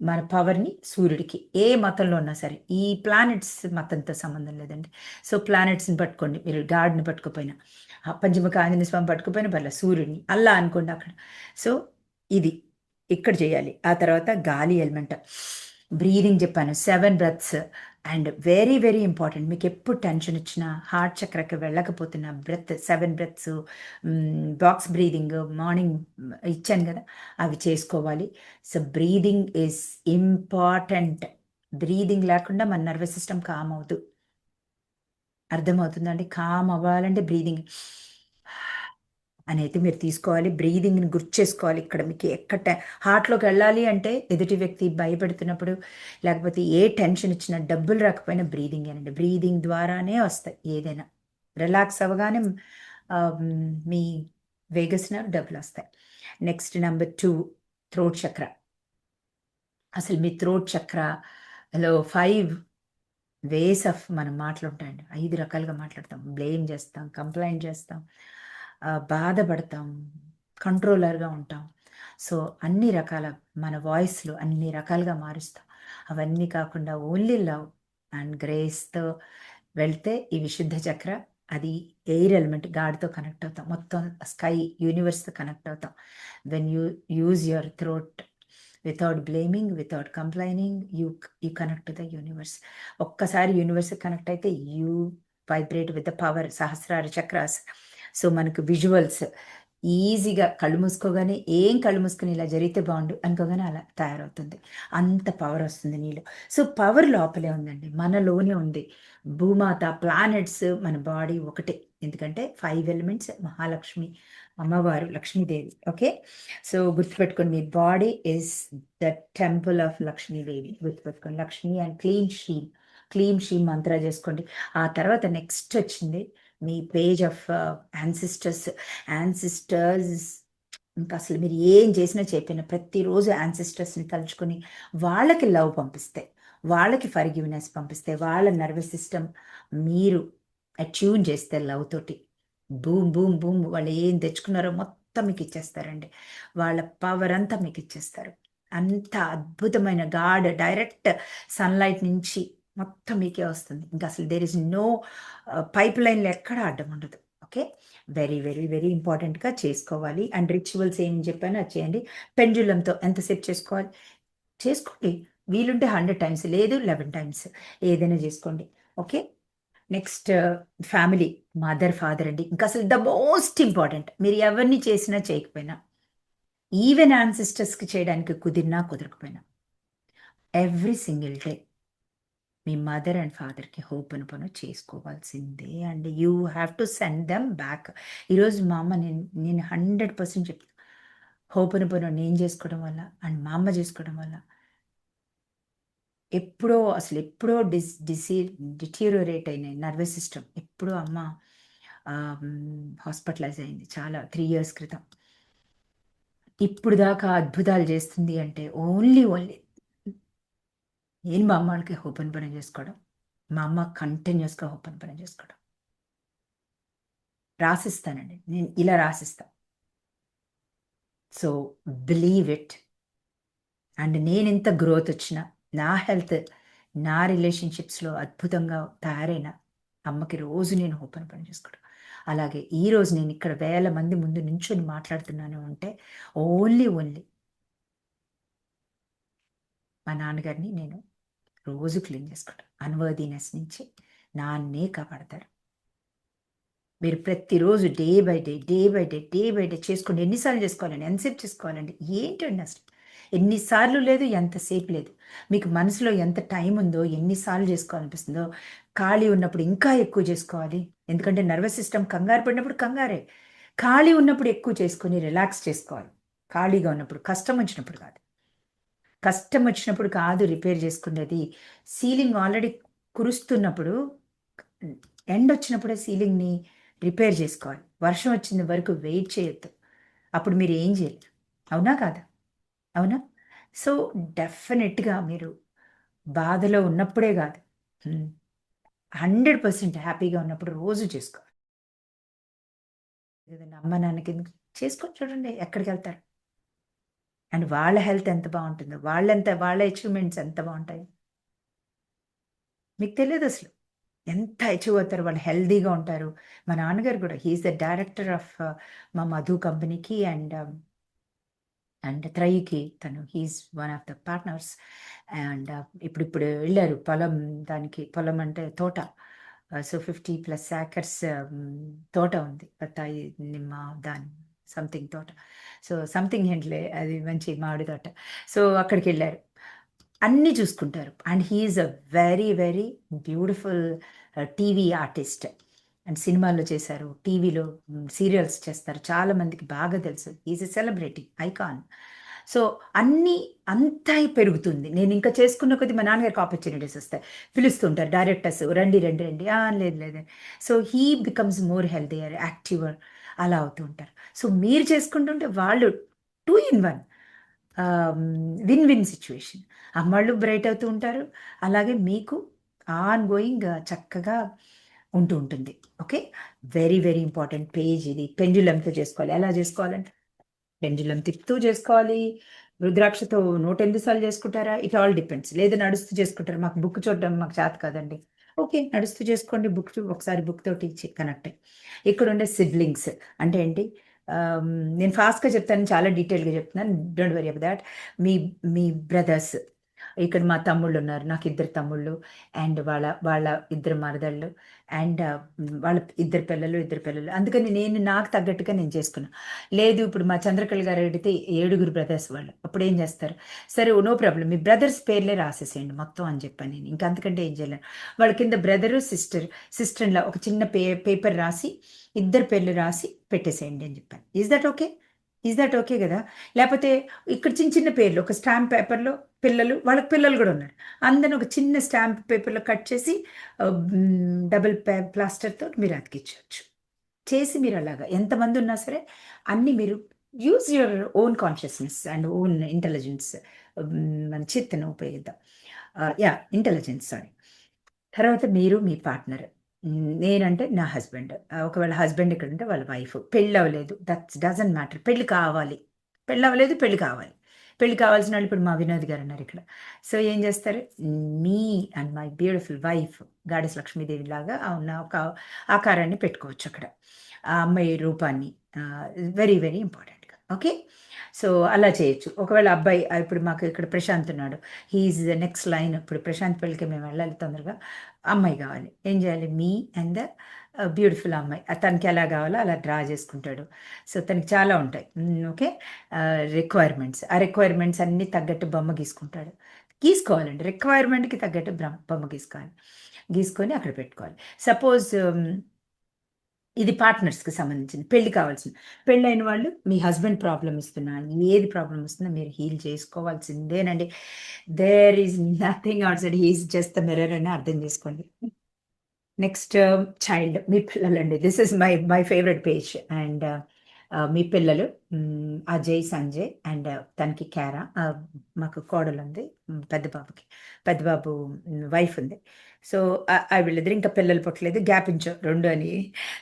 మన పవర్ని సూర్యుడికి ఏ మతంలో ఉన్నా సరే ఈ ప్లానెట్స్ మతంతో సంబంధం లేదండి. సో ప్లానెట్స్ని పట్టుకోండి, మీరు గాడ్ని పట్టుకోపోయినా పంచముఖ ఆంజనేయ స్వామి పట్టుకోపోయినా పర్లేదు, సూర్యుడిని అల్లా అనుకోండి అక్కడ. సో ఇది ఇక్కడ చేయాలి. ఆ తర్వాత గాలి ఎలిమెంట్ బ్రీదింగ్ చెప్పాను, 7 breaths. And very very important, మీకు ఎప్పుడు టెన్షన్ వచ్చినా, హార్ట్ చక్రకి వెళ్ళకపోతున్నా, 7 బ్రెత్స్, బాక్స్ బ్రీదింగ్ మార్నింగ్ ఇచ్చాను కదా, అవి చేసుకోవాలి. So breathing is important. Breathing లేకుండా మన నర్వస్ సిస్టమ్ కామ్ అవుతూ, అర్థమవుతుందండి? కామ్ అవ్వాలంటే బ్రీదింగ్ అనేది మీరు తీసుకోవాలి. బ్రీదింగ్ని గుర్తు చేసుకోవాలి. ఇక్కడ మీకు ఎక్కడ హార్ట్లోకి వెళ్ళాలి అంటే ఎదుటి వ్యక్తి భయపెడుతున్నప్పుడు, లేకపోతే ఏ టెన్షన్ ఇచ్చినా, డబ్బులు రాకపోయినా బ్రీదింగ్ అనండి. బ్రీదింగ్ ద్వారానే వస్తాయి ఏదైనా. రిలాక్స్ అవ్వగానే మీ వేగస్న డబ్బులు వస్తాయి. నెక్స్ట్ నెంబర్ 2, థ్రోట్ చక్ర. అసలు మీ థ్రోట్ చక్రలో 5 వేస్ ఆఫ్ మనం మాటలుంటాయండి. 5 రకాలుగా మాట్లాడతాం. బ్లేమ్ చేస్తాం, కంప్లైంట్ చేస్తాం, బాధపడతాం, కంట్రోలర్గా ఉంటాం. సో అన్ని రకాల మన వాయిస్లో అన్ని రకాలుగా మారుస్తాం. అవన్నీ కాకుండా ఓన్లీ లవ్ అండ్ గ్రేస్తో వెళ్తే ఈ విశుద్ధ చక్ర, అది ఎయిర్ ఎలిమెంట్, గాడితో కనెక్ట్ అవుతాం. మొత్తం స్కై యూనివర్స్తో కనెక్ట్ అవుతాం. When you use your throat without blaming, without complaining, you connect to the universe. ఒక్కసారి యూనివర్స్ కనెక్ట్ అయితే you vibrate with the power, Sahasrara chakras. So మనకు విజువల్స్ ఈజీగా కళ్ళు మూసుకోగానే, ఏం కళ్ళు మూసుకొని ఇలా జరిగితే బాగుండు అనుకోగానే అలా తయారవుతుంది. అంత పవర్ వస్తుంది నీళ్ళు. సో పవర్ లోపలే ఉందండి, మనలోనే ఉంది. భూమాత, ప్లానెట్స్, మన బాడీ ఒకటే. ఎందుకంటే 5 ఎలిమెంట్స్, మహాలక్ష్మి అమ్మవారు, లక్ష్మీదేవి. ఓకే, సో గుర్తుపెట్టుకోండి, మీ body is the temple of Lakshmidevi. గుర్తుపెట్టుకోండి, లక్ష్మి అండ్ క్లీం షీమ్ మంత్ర చేసుకోండి. ఆ తర్వాత నెక్స్ట్ వచ్చింది మీ పేజ్ ఆఫ్ యాన్సిస్టర్స్. ఇంకా అసలు మీరు ఏం చేసినా చెప్పినా ప్రతిరోజు యాన్సిస్టర్స్ని తలుచుకొని వాళ్ళకి లవ్ పంపిస్తే, వాళ్ళకి ఫర్గివ్నెస్ పంపిస్తే, వాళ్ళ నర్వస్ సిస్టమ్ మీరు అట్యూన్ చేస్తే లవ్ తోటి, బూమ్ బూమ్ బూమ్ వాళ్ళు ఏం తెచ్చుకున్నారో మొత్తం మీకు ఇచ్చేస్తారండి. వాళ్ళ పవర్ అంతా మీకు ఇచ్చేస్తారు. అంత అద్భుతమైన గాడ్ డైరెక్ట్ సన్లైట్ నుంచి మొత్తం మీకే వస్తుంది. ఇంకా అసలు దేర్ ఇస్ నో పైప్ లైన్లో ఎక్కడ అడ్డం ఉండదు. ఓకే, వెరీ వెరీ వెరీ ఇంపార్టెంట్గా చేసుకోవాలి. అండ్ రిచువల్స్ ఏం చెప్పానో అది చేయండి. పెండ్యులంతో ఎంతసేపు చేసుకోండి. వీలుంటే 100 టైమ్స్, లేదు 11 టైమ్స్, ఏదైనా చేసుకోండి. Okay, next family, mother, father అండి. ఇంకా అసలు ద మోస్ట్ ఇంపార్టెంట్, మీరు ఎవరిని చేసినా చేయకపోయినా, ఈవెన్ యాన్సిస్టర్స్కి చేయడానికి కుదిరినా కుదరకపోయినా, ఎవ్రీ సింగిల్ డే మీ మదర్ అండ్ ఫాదర్కి హోపనపను చేసుకోవాల్సిందే అండి. You have to send them back. ఈరోజు మా అమ్మ, నేను 100% చెప్తాను, హోపనపను నేను చేసుకోవడం వల్ల అండ్ మా అమ్మ చేసుకోవడం వల్ల ఎప్పుడో డిటీరియోరేట్ అయినాయి నర్వస్ సిస్టమ్. ఎప్పుడో అమ్మ హాస్పిటలైజ్ అయింది చాలా 3 years క్రితం. ఇప్పుడు దాకా అద్భుతాలు చేస్తుంది అంటే ఓన్లీ నేను మా అమ్మకి ఓపెన్ పని చేసుకోవడం, మా అమ్మ కంటిన్యూస్గా ఓపెన్ పని చేసుకోవడం. రాసిస్తానండి, నేను ఇలా రాసిస్తా. So believe it. అండ్ నేను ఎంత గ్రోత్ వచ్చినా, నా హెల్త్, నా రిలేషన్షిప్స్లో అద్భుతంగా తయారైన అమ్మకి రోజు నేను ఓపెన్ పని చేసుకోవడం. అలాగే ఈరోజు నేను ఇక్కడ వేల మంది ముందు నించొని మాట్లాడుతున్నాను అంటే ఓన్లీ మా నాన్నగారిని నేను రోజు క్లీన్ చేసుకుంటాను. అన్వర్దీనెస్ నుంచి నాన్నే కాపాడతారు. మీరు ప్రతిరోజు డే బై డే చేసుకోండి. ఎన్నిసార్లు చేసుకోవాలండి? ఎంతసేపు చేసుకోవాలండి? ఏంటండి అసలు? ఎన్నిసార్లు లేదు, ఎంతసేపు లేదు. మీకు మనసులో ఎంత టైం ఉందో, ఎన్నిసార్లు చేసుకోవాలనిపిస్తుందో, ఖాళీ ఉన్నప్పుడు ఇంకా ఎక్కువ చేసుకోవాలి. ఎందుకంటే నర్వస్ సిస్టమ్ కంగారు పడినప్పుడు కంగారే, ఖాళీ ఉన్నప్పుడు ఎక్కువ చేసుకొని రిలాక్స్ చేసుకోవాలి. ఖాళీగా ఉన్నప్పుడు, కష్టం వచ్చినప్పుడు కాదు. కష్టం వచ్చినప్పుడు కాదు రిపేర్ చేసుకునేది. సీలింగ్ ఆల్రెడీ కురుస్తున్నప్పుడు, ఎండ్ వచ్చినప్పుడే సీలింగ్‌ని రిపేర్ చేసుకోవాలి. వర్షం వచ్చిన వరకు వెయిట్ చేయొద్దు. అప్పుడు మీరు ఏం చేయలేరు. అవునా కాదా? అవునా? సో, డెఫినిట్‌గా మీరు బాధలో ఉన్నప్పుడే కాదు. హ్మ్. 100% హ్యాపీగా ఉన్నప్పుడు రోజు చేసుకోవాలి. లేదండి అమ్మ నాన్నకెందుకు చేసుకొని చూడండి ఎక్కడికెళ్తారు. అండ్ వాళ్ళ హెల్త్ ఎంత బావుంటుందో, వాళ్ళ అచీవ్‌మెంట్స్ ఎంత బావుంటాయో. మీకు తెలీదసలు. ఎంత అచీవ్ అవుతారో, వాళ్ళు హెల్తీగా ఉంటారు. మా నాన్నగారు గూడా హి ఈస్ ద డైరెక్టర్ ఆఫ్ మా మధు కంపెనీకి అండ్ త్రయికి తను he is one of the partners. And ఇప్పుడిప్పుడు ఎళ్లారు దానికి. పొలం అంటే తోట. సో, 50+ ఏకర్స్ తోట ఉంది. బత్తాయి, నిమ్మ, సంథింగ్ తోట. సో, సంథింగ్ ఏంటిలే అది మంచి మామిడి తోట. సో, అక్కడికెళ్లారు. అన్నీ చూసుకుంటారు. And he is a very, very beautiful TV artist. And సినిమాల్లో చేశారు. టీవీలో సీరియల్స్ చేస్తారు. చాలా మందికి బాగా తెలుసు. He is a celebrity, icon. So, అన్నీ అంతా పెరుగుతుంది. నేనింకా చేసుకున్న కొద్దీ మా నాన్నగారికి ఆపర్చునిటీస్ ఒస్తాయి. పిలుస్తుంటారు డైరెక్టర్స్, "రండి, రండి, రండి." లేదు, లేదు. So, he becomes more healthier, activer అలా అవుతూ ఉంటారు. సో, మీరు చేసుకుంటుంటే వాళ్ళు 2 ఇన్ 1 విన్ విన్ సిట్యుయేషన్. అమ్మాళ్ళు బ్రైట్ అవుతూ ఉంటారు. అలాగే మీకు ఆన్ గోయింగ్ చక్కగా ఉంటూ ఉంటుంది. Okay. Very, very important page ఇది. పెండ్యులమ్‌తో చేసుకోవాలి. ఎలా చేసుకోవాలంటే పెండ్యులమ్ తిప్పుతూ చేసుకోవాలి. రుద్రాక్షతో 108 సార్లు చేసుకుంటారా? It all depends. లేదా నడుస్తూ చేసుకుంటారు. మాకు బుక్ చూడడం మాకు చేత కాదండి. ఓకే. నడుస్తూ చేసుకోండి. ఒకసారి బుక్ తోటి కనెక్ట్. ఇక్కడుండే సిబ్లింగ్స్ అంటే ఏంటి? ఆహ్, నేను ఫాస్ట్‌గా చెప్తాను. చాలా డీటెయిల్‌గా చెప్తున్నాను. Don't worry about thought. Me me brothers, ఇక్కడ మా తమ్ముళ్ళున్నారు. నాకు ఇద్దరు తమ్ముళ్ళు అండ్ వాళ్ళ ఇద్దరు మరదళ్ళు అండ్ వాళ్ళ ఇద్దరు పిల్లలు. అందుకని నాకు తగ్గట్టుగా నేను చేసుకున్నా. లేదు ఇప్పుడు మా చంద్రకళ గారు అడిగితే 7 బ్రదర్స్ వాళ్ళు. అప్పుడేం జేస్తారు? సరే నో ప్రాబ్లమ్. మీ బ్రదర్స్ పేర్లే రాసేసేయండి మొత్తం అని చెప్పాను నేను. ఇంక అంతకంటే ఏం చేయలేను. వాళ్ళ కింద బ్రదరు, సిస్టర్ ఇన్ లా ఒక చిన్న పేపర్ రాసి, ఇద్దరి పేర్లు రాసి పెట్టేసేయండి అని చెప్పాను. ఈస్ థట్ ఓకే గదా! లేపోతే ఇక్కడ చిన్న చిన్న పేర్లు ఒక స్టాంప్ పేపర్‌లో వాళ్ళకి పిల్లలు గూడా ఉన్నారు. అందరిని ఒక చిన్న స్టాంప్ పేపర్‌లో కట్ చేసి డబుల్ ప్లాస్టర్‌తో మీరు అతికించొచ్చు. చేసి మీరలాగా ఎంతమందున్నా సరే అన్నీ మీరు use your own consciousness and own intelligence. మన చిత్తను ఉపయోగిద్దాం. యాహ్! Intelligence sorry. తర్వాత మీరు మీ పార్ట్నర్. నేనంటే నా హస్బెండ్. ఒకవేళ హస్బెండ్ ఇక్కడుంటే వాళ్ళ వైఫ్. పెళ్లవ్వలేదు. Doesn't matter. పెళ్లి కావాలి. పెళ్లవ్వలేదు, పెళ్లి కావాలి. పెళ్లి కావాల్సిన వాళ్ళు ఇప్పుడు మా వినోద్ గారున్నారిక్కడ. సో, ఏం జేస్తారు? Me and my beautiful wife goddess లక్ష్మీదేవిలాగా ఉన్న ఒక ఆకారాన్ని పెట్టుకోవచ్చక్కడ. ఆ అమ్మాయి రూపాన్ని. వెరీ, వెరీ ఇంపార్టెంట్‌గా. ఓకే. సో, అలా చేయొచ్చు. ఒకవేళ అబ్బాయి ఇప్పుడు మాకు ఇక్కడ ప్రశాంత్ ఉన్నాడు. He is the next line. ఇప్పుడు ప్రశాంత్ పెళ్ళికి మేము వెళ్ళాలి తొందరగా. అమ్మాయి గావాలి. ఏం జేయాలి? మీ అండ్ ద బ్యూటిఫుల్ అమ్మాయి. తనకి ఎలా గావాలో అలా డ్రా జేసుకుంటాడు. సో, తనకి చాలా ఉంటాయి. ఓకే. రిక్వైర్మెంట్స్. ఆ రిక్వైర్మెంట్స్ అన్నీ తగ్గట్టు బొమ్మ గీసుకుంటాడు. గీసుకోవాలండి. రిక్వైర్మెంట్‌కి తగ్గట్టు బొమ్మ గీసుకోవాలి. గీసుకొని అక్కడ పెట్టుకోవాలి. సపోజ్ ఇది పార్ట్నర్స్‌కి సంబంధించింది. పెళ్లి కావాల్సింది. పెళ్లైన వాళ్ళు మీ హస్బెండ్ ప్రాబ్లమ్ ఇస్తున్నా, ఏది ప్రాబ్లమ్ వస్తున్నా మీరు హీల్ చేసుకోవాల్సిందేనండి. There is nothing outside. He is just the mirror అని అర్థం చేసుకోండి. నెక్స్ట్ చైల్డ్ మీ పిల్లలండి. This is my favourite page. And మీ పిల్లలు అజయ్, సంజయ్ అండ్ తనకి క్యారా మాకు కోడలుంది. పెద్ద బాబుకి. పెద్ద బాబు వైఫ్ ఉంది. సో, వీళ్ళిద్దరు ఇంకా పిల్లలు పుట్టలేదు. గ్యాప్ ఇచ్చాం 2 అని.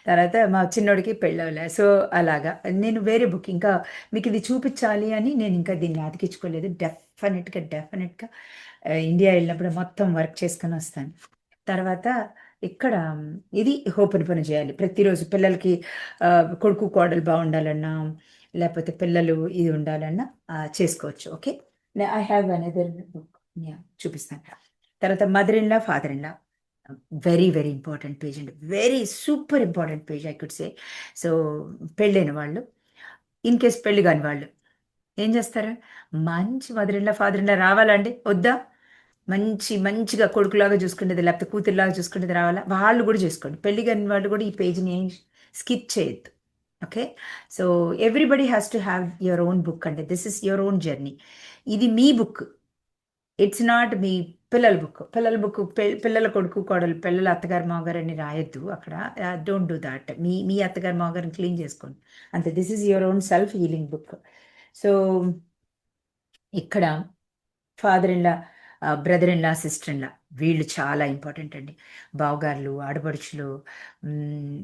తర్వాత మా చిన్నోడికి పెళ్ళవ్వలే. సో, అలాగా. నేను వేరే బుక్ ఇంకా మీకిది చూపిచ్చాలి అని నేనింకా దీన్ని అతికించుకోలేదు. డెఫినెట్‌గా ఇండియా ఎళ్ళినప్పుడు మొత్తం వర్క్ చేసుకొనొస్తాను. తర్వాత ఇక్కడ ఇది హోపనపన చేయాలి. ప్రతిరోజు పిల్లలకి కొడుకు, కోడలు బావుండాలన్నా, లేపోతే పిల్లలు ఇది ఉండాలన్నా చేసుకోవచ్చు. Okay. I have another book. Yeah! చూపిస్తాను. తర్వాత mother in law, father in law. Very, very important page అండి. Very super important page I could say. So, పెళ్ళైన వాళ్ళు, ఇన్ కేస్ పెళ్లి గాని వాళ్ళు ఏం జేస్తారు? మంచి mother in law, father in లా రావాలా అండి? వద్దా? మంచిగా కొడుకులాగా చూసుకునేది, లేకపోతే కూతురులాగా చూసుకునేది రావాలా? వాళ్ళు గూడా జేసుకోండి. పెళ్లి గాని వాళ్ళు గూడా ఈ పేజ్‌ని స్కిప్ చేయొద్దు. Okay. So everybody has to have your own book అండి. This is your own journey. ఇది మీ బుక్. ఇట్స్ నాట్ మీ పిల్లల బుక్. పిల్లల బుక్ పిల్లల కొడుకు కోడలు పిల్లల అత్తగారు మామగారు అని రాయొద్దు అక్కడ. Don't do that. మీ అత్తగారు మామగారిని క్లీన్ చేసుకోండి అంతే. This is your own self healing book. So ఇక్కడ father in law, brother in law, sister in law, వీళ్ళు చాలా ఇంపార్టెంట్ అండి. బావగారులు, ఆడపడుచులు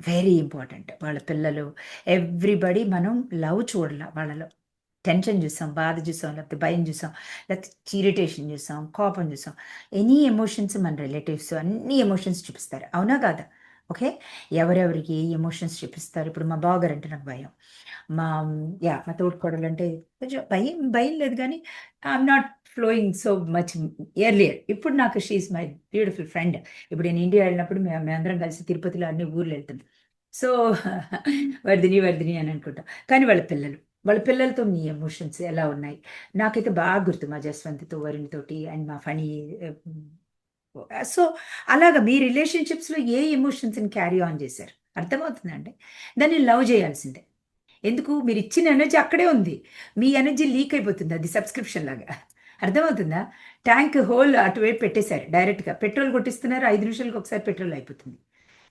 వెరీ ఇంపార్టెంట్. వాళ్ళ పిల్లలు, ఎవ్రీబడి. మనం లవ్ చూడాల వాళ్ళలో. టెన్షన్ చూసాం, బాధ చూసాం, లేకపోతే భయం చూసాం, లేకపోతే ఇరిటేషన్ చూసాం, కోపం చూసాం. ఎనీ ఎమోషన్స్ మన రిలేటివ్స్ అన్ని ఎమోషన్స్ చూపిస్తారు, అవునా కాదా? ఓకే. ఎవరెవరికి ఏ ఎమోషన్స్ చూపిస్తారు. ఇప్పుడు మా బావగారు అంటే నాకు భయం. మా మా తోడుకోడలు అంటే కొంచెం భయం భయం లేదు కానీ I'm not flowing so much earlier. ఇప్పుడు నాకు షీఈ్ మై బ్యూటిఫుల్ ఫ్రెండ్. ఇప్పుడు నేను ఇండియా వెళ్ళినప్పుడు మేమందరం కలిసి తిరుపతిలో అన్ని ఊర్లు వెళ్తున్నాం. సో వర్ధిని వర్ధిని అని అనుకుంటాం. కానీ వాళ్ళ పిల్లలతో మీ ఎమోషన్స్ ఎలా ఉన్నాయి? నాకైతే బాగా గుర్తు మా జస్వంత్తో, వరుణ్తోటి అండ్ మా ఫణి. సో అలాగా మీ రిలేషన్షిప్స్లో ఏ ఎమోషన్స్ని క్యారీ ఆన్ చేశారు? అర్థమవుతుందండి. దాన్ని లవ్ చేయాల్సిందే. ఎందుకు? మీరు ఇచ్చిన ఎనర్జీ అక్కడే ఉంది. మీ ఎనర్జీ లీక్ అయిపోతుంది, అది సబ్స్క్రిప్షన్ లాగా. అర్థమవుతుందా? ట్యాంక్ హోల్ అటువైపు పెట్టేశారు డైరెక్ట్గా. పెట్రోల్ కొట్టిస్తున్నారు, 5 నిమిషాలకు ఒకసారి పెట్రోల్ అయిపోతుంది.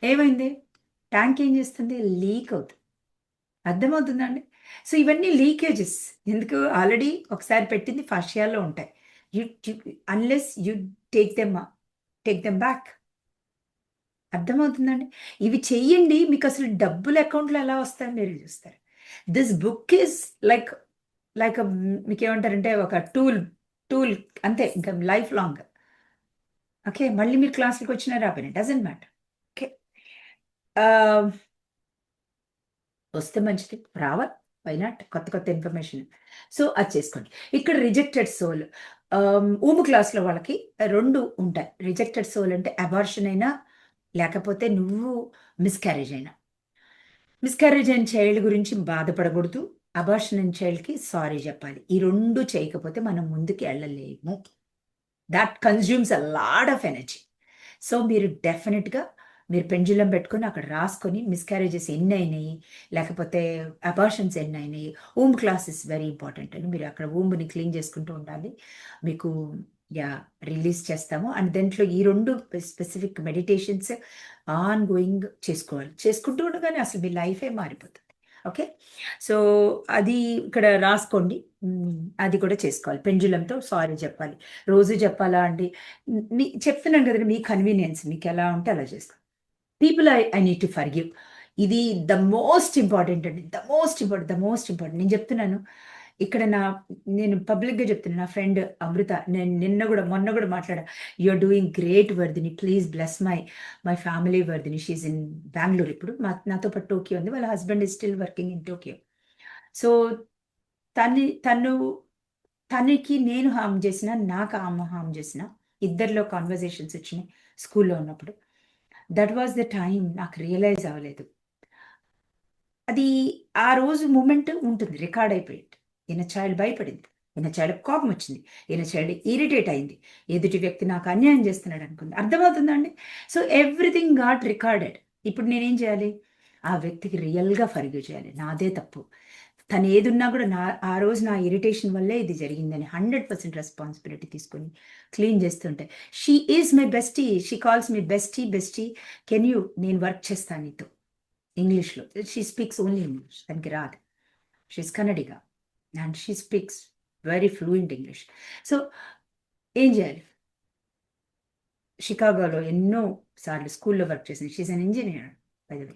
ఏమైంది? ట్యాంక్ ఏం చేస్తుంది? లీక్ అవుతుంది. అర్థమవుతుందండి. సో ఇవన్నీ లీకేజెస్. ఎందుకు? ఆల్రెడీ ఒకసారి పెట్టింది ఫాషియాలో ఉంటాయి. You unless you take them take them back. అర్థమవుతుందండి. ఇవి చెయ్యండి, మీకు అసలు డబ్బులు అకౌంట్లో ఎలా వస్తాయో మీరు చూస్తారు. This book is like like మీకు ఏమంటారంటే ఒక టూల్. టూల్ అంతే, ఇంకా లైఫ్ లాంగ్. ఓకే. మళ్ళీ మీరు క్లాసులకు వచ్చినా రాపోయినా డజంట్ మ్యాటర్. ఓకే. వస్తే మంచిది, రావాలి. Why not? కొత్త కొత్త ఇన్ఫర్మేషన్. సో అది చేసుకోండి. ఇక్కడ రిజెక్టెడ్ సోల్. ఊము క్లాస్లో వాళ్ళకి 2 ఉంటాయి. రిజెక్టెడ్ సోల్ అంటే అబార్షన్ అయినా, లేకపోతే నువ్వు మిస్‌క్యారేజ్ అయినా. మిస్‌క్యారేజ్ అయిన చైల్డ్ గురించి బాధపడకూడదు. అబార్షన్ అయిన చైల్డ్‌కి సారీ చెప్పాలి. ఈ 2 చేయకపోతే మనం ముందుకు ఎళ్ళలేము. That consumes a lot of energy. So మీరు డెఫినెట్‌గా మీరు పెండ్యులం పెట్టుకొని అక్కడ రాసుకొని మిస్‌క్యారేజెస్ ఎన్నయినాయి, లేకపోతే అబార్షన్స్ ఎన్నయినాయి. Womb class is very important అండి. మీరు అక్కడ ఊమ్‌ని క్లీన్ చేసుకుంటూ ఉండాలి. మీకు రిలీజ్ చేస్తాము. అండ్ దాంట్లో ఈ 2 స్పెసిఫిక్ మెడిటేషన్స్ ఆన్ గోయింగ్ చేసుకోవాలి. చేసుకుంటూ ఉండగానే అసలు మీ లైఫే మారిపోతుంది. ఓకే. సో అది ఇక్కడ రాసుకోండి. అది కూడా చేసుకోవాలి. పెండ్యులంతో సారీ చెప్పాలి. రోజు చెప్పాలా అండి? చెప్తున్నాను కదండీ, మీ కన్వీనియన్స్ మీకెలా ఉంటే అలా చేసుకోండి. People I need to forgive. ఇది ద మోస్ట్ ఇంపార్టెంట్ అండి. The most important, the most important. నేను చెప్తున్నాను. ఇక్కడ నేను పబ్లిక్‌గా చెప్తున్నా. నా ఫ్రెండ్ అమృత, నేను మొన్న గూడా మాట్లాడా. "You are doing great Vardhini. Please bless my family Vardhini." She is in Bengaluru ఇప్పుడు. నాతో పాటు టోక్యో ఉంది. వాళ్ళ husband is still working in Tokyo. So తను తనకి నేను హార్మ్ చేసినా, నాకు ఆమె హార్మ్ చేసినా, ఇద్దరిలో కన్వర్జేషన్స్ వచ్చినాయి స్కూల్‌లో ఉన్నప్పుడు. దట్ వాస్ ద టైమ్ నాకు రియలైజ్ అవ్వలేదు. అది ఆ రోజు మూమెంట్ ఉంటుంది, రికార్డ్ అయిపోయింది. ఈయన చైల్డ్ భయపడింది. ఈయన చైల్డ్ కోపం వచ్చింది. ఈయన చైల్డ్ ఇరిటేట్ అయింది. ఎదుటి వ్యక్తి నాకు అన్యాయం చేస్తున్నాడు అనుకుంది. అర్థమవుతుందండి? So everything got recorded. ఇప్పుడు నేనేం చేయాలి? ఆ వ్యక్తికి రియల్‌గా ఫర్‌గివ్ చేయాలి. నాదే తప్పు. తను ఏదున్నా కూడా ఆ రోజు నా ఇరిటేషన్ వల్లే ఇది జరిగిందని 100% రెస్పాన్సిబిలిటీ తీసుకొని క్లీన్ చేస్తుంటే, she is my bestie. She calls me bestie, bestie. Can you, నేను వర్క్ చేస్తాను నీతో. ఇంగ్లీష్‌లో. She speaks only English. తనకి రాదు. She is Kannadiga. And she speaks very fluent English. So ఏం చేయాలి? షికాగోలో ఎన్నో సార్లు స్కూల్‌లో వర్క్ చేసింది. She is an engineer by the way.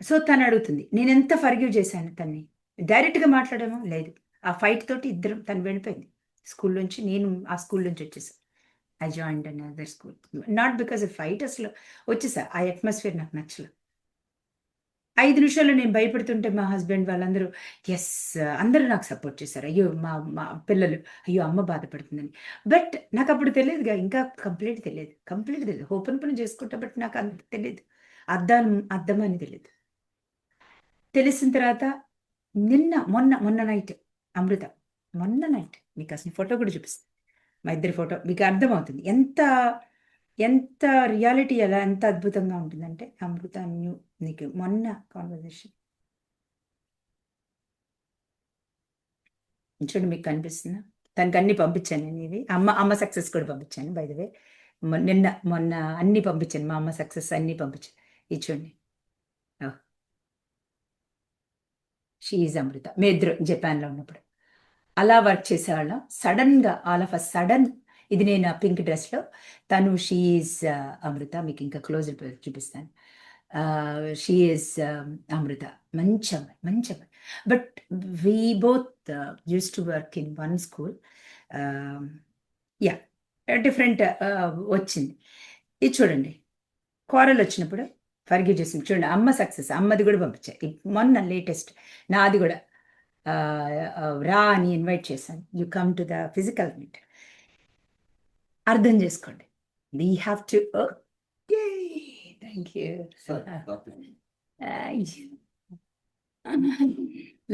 So తను అడుగుతుంది, నేనెంత ఫర్‌గివ్ చేశాను తన్ని. డైరెక్ట్‌గా మాట్లాడామా? లేదు. ఆ ఫైట్ తోటి ఇద్దరం, తను వెళ్ళిపోయింది స్కూల్ నుంచి. నేను ఆ స్కూల్ నుంచి వచ్చేసా. I joined another school. Not because of fight, అసలు వచ్చేసా. ఆ అట్మాస్ఫియర్ నాకు నచ్చల. 5 నిమిషాల్లో నేను భయపడుతుంటే మా హస్బెండ్ వాళ్ళందరూ యెస్, అందరూ నాకు సపోర్ట్ చేశారు. అయ్యో! మా మా పిల్లలు, అయ్యో! అమ్మ బాధపడుతుందని. బట్ నాకప్పుడు తెలీదుగా, ఇంకా కంప్లీట్ తెలీదు. ఓపెన్ పని చేసుకుంటా, బట్ నాకు అంత తెలీదు. అర్థం అని తెలీదు. తెలిసిన తర్వాత మొన్న నైట్ అమృత, మొన్న నైట్ మీకసలు ఫోటో కూడా చూపిస్తా. మా ఇద్దరి ఫోటో మీకు అర్థమవుతుంది. ఎంత రియాలిటీ, ఎంత అద్భుతంగా ఉంటుందంటే, అమృత న్యూ నీకు మొన్న కాన్వర్జేషన్. చూడండి మీకు కనిపిస్తుందా? తనకు అన్ని పంపించాను నేను ఇవి. అమ్మ సక్సెస్ కూడా పంపించాను బై ద వే. మొన్న అన్ని పంపించాను. మా అమ్మ సక్సెస్ అన్ని పంపించాను. ఇది చూడండి. షీ ఈజ్ అమృత. మీ ఇద్దరు జపాన్లో ఉన్నప్పుడు అలా వర్క్ చేసేవాళ్ళం. సడన్గా ఆల్ ఆఫ్ అ సడన్ ఇది నేను ఆ పింక్ డ్రెస్లో, తను షీ ఈజ్ అమృత. మీకు ఇంకా క్లోజ్ చూపిస్తాను. షీ ఈజ్ అమృత. మంచి అమ్మాయి, మంచి అమ్మాయి. But we both use to work in one school. Yeah, different వచ్చింది. ఇది చూడండి, కోరలు వచ్చినప్పుడు ఫర్గివ్ చేసింది. చూడండి అమ్మ సక్సెస్, అమ్మది కూడా పంపించాయి మొన్న లేటెస్ట్. నాది కూడా రా అని ఇన్వైట్ చేశాను. You come to the physical meet. అర్థం చేసుకోండి. We have to. Thank you.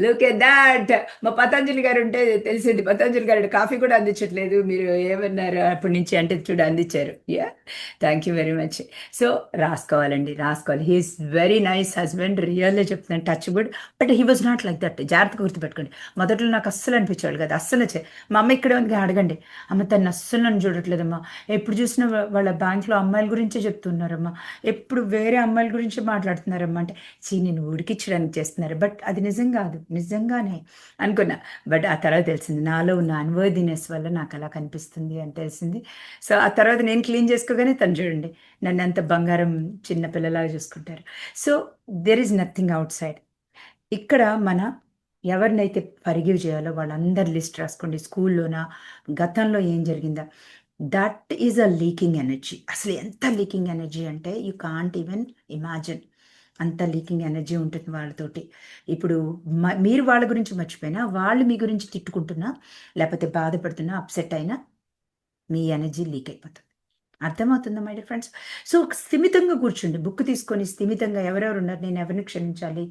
Look at that. మా పతంజలి గారు ఉంటే తెలిసింది. పతంజలి గారు కాఫీ కూడా అందించట్లేదు. మీరు ఏమన్నారు అప్పటి నుంచి అంటే చూడ అందించారు. Yeah, thank you very much. So రాసుకోవాలండి, రాసుకోవాలి. He is very nice husband, really చెప్తున్నాను. Touch wood. But he was not like that. జాగ్రత్తగా గుర్తుపెట్టుకోండి. మొదట్లో నాకు అస్సలు అనిపించేవాడు కదా, అస్సలు మా అమ్మ ఇక్కడే ఉంది, అడగండి. అమ్మ తను అస్సలు నన్ను చూడట్లేదమ్మా, ఎప్పుడు చూసినా వాళ్ళ బ్యాంక్లో అమ్మాయిల గురించే చెప్తున్నారమ్మా, ఎప్పుడు వేరే అమ్మాయిల గురించి మాట్లాడుతున్నారమ్మా అంటే, నేను ఉడికిచ్చడానికి చేస్తున్నారు. బట్ అది నిజం కాదు, నిజంగానే అనుకున్నా. బట్ ఆ తర్వాత తెలిసింది నాలో ఉన్న అన్వర్దినెస్ వల్ల నాకు అలా కనిపిస్తుంది అని తెలిసింది. సో ఆ తర్వాత నేను క్లీన్ చేసుకోగానే తను చూడండి నన్ను అంత బంగారం చిన్న పిల్లలాగా చూసుకుంటారు. So there is nothing out side. ఇక్కడ మన ఎవరినైతే ఫర్గివ్ చేయాలో వాళ్ళందరి లిస్ట్ రాసుకోండి. స్కూల్లోనా, గతంలో ఏం జరిగిందా, that is a leaking energy. అసలు ఎంత లీకింగ్ ఎనర్జీ అంటే యూ కాంట్ ఈవెన్ ఇమాజిన్. అంత లీకింగ్ ఎనర్జీ ఉంటుంది వాళ్ళతోటి. ఇప్పుడు మీరు వాళ్ళ గురించి మర్చిపోయినా, వాళ్ళు మీ గురించి తిట్టుకుంటున్నా, లేకపోతే బాధపడుతున్నా, అప్సెట్ అయినా మీ ఎనర్జీ లీక్ అయిపోతుంది. అర్థమవుతుందా మై డియర్ ఫ్రెండ్స్? సో స్థిమితంగా కూర్చోండి, బుక్ తీసుకొని స్థిమితంగా ఎవరెవరు ఉన్నారు, నేను ఎవరిని క్షమించాలి,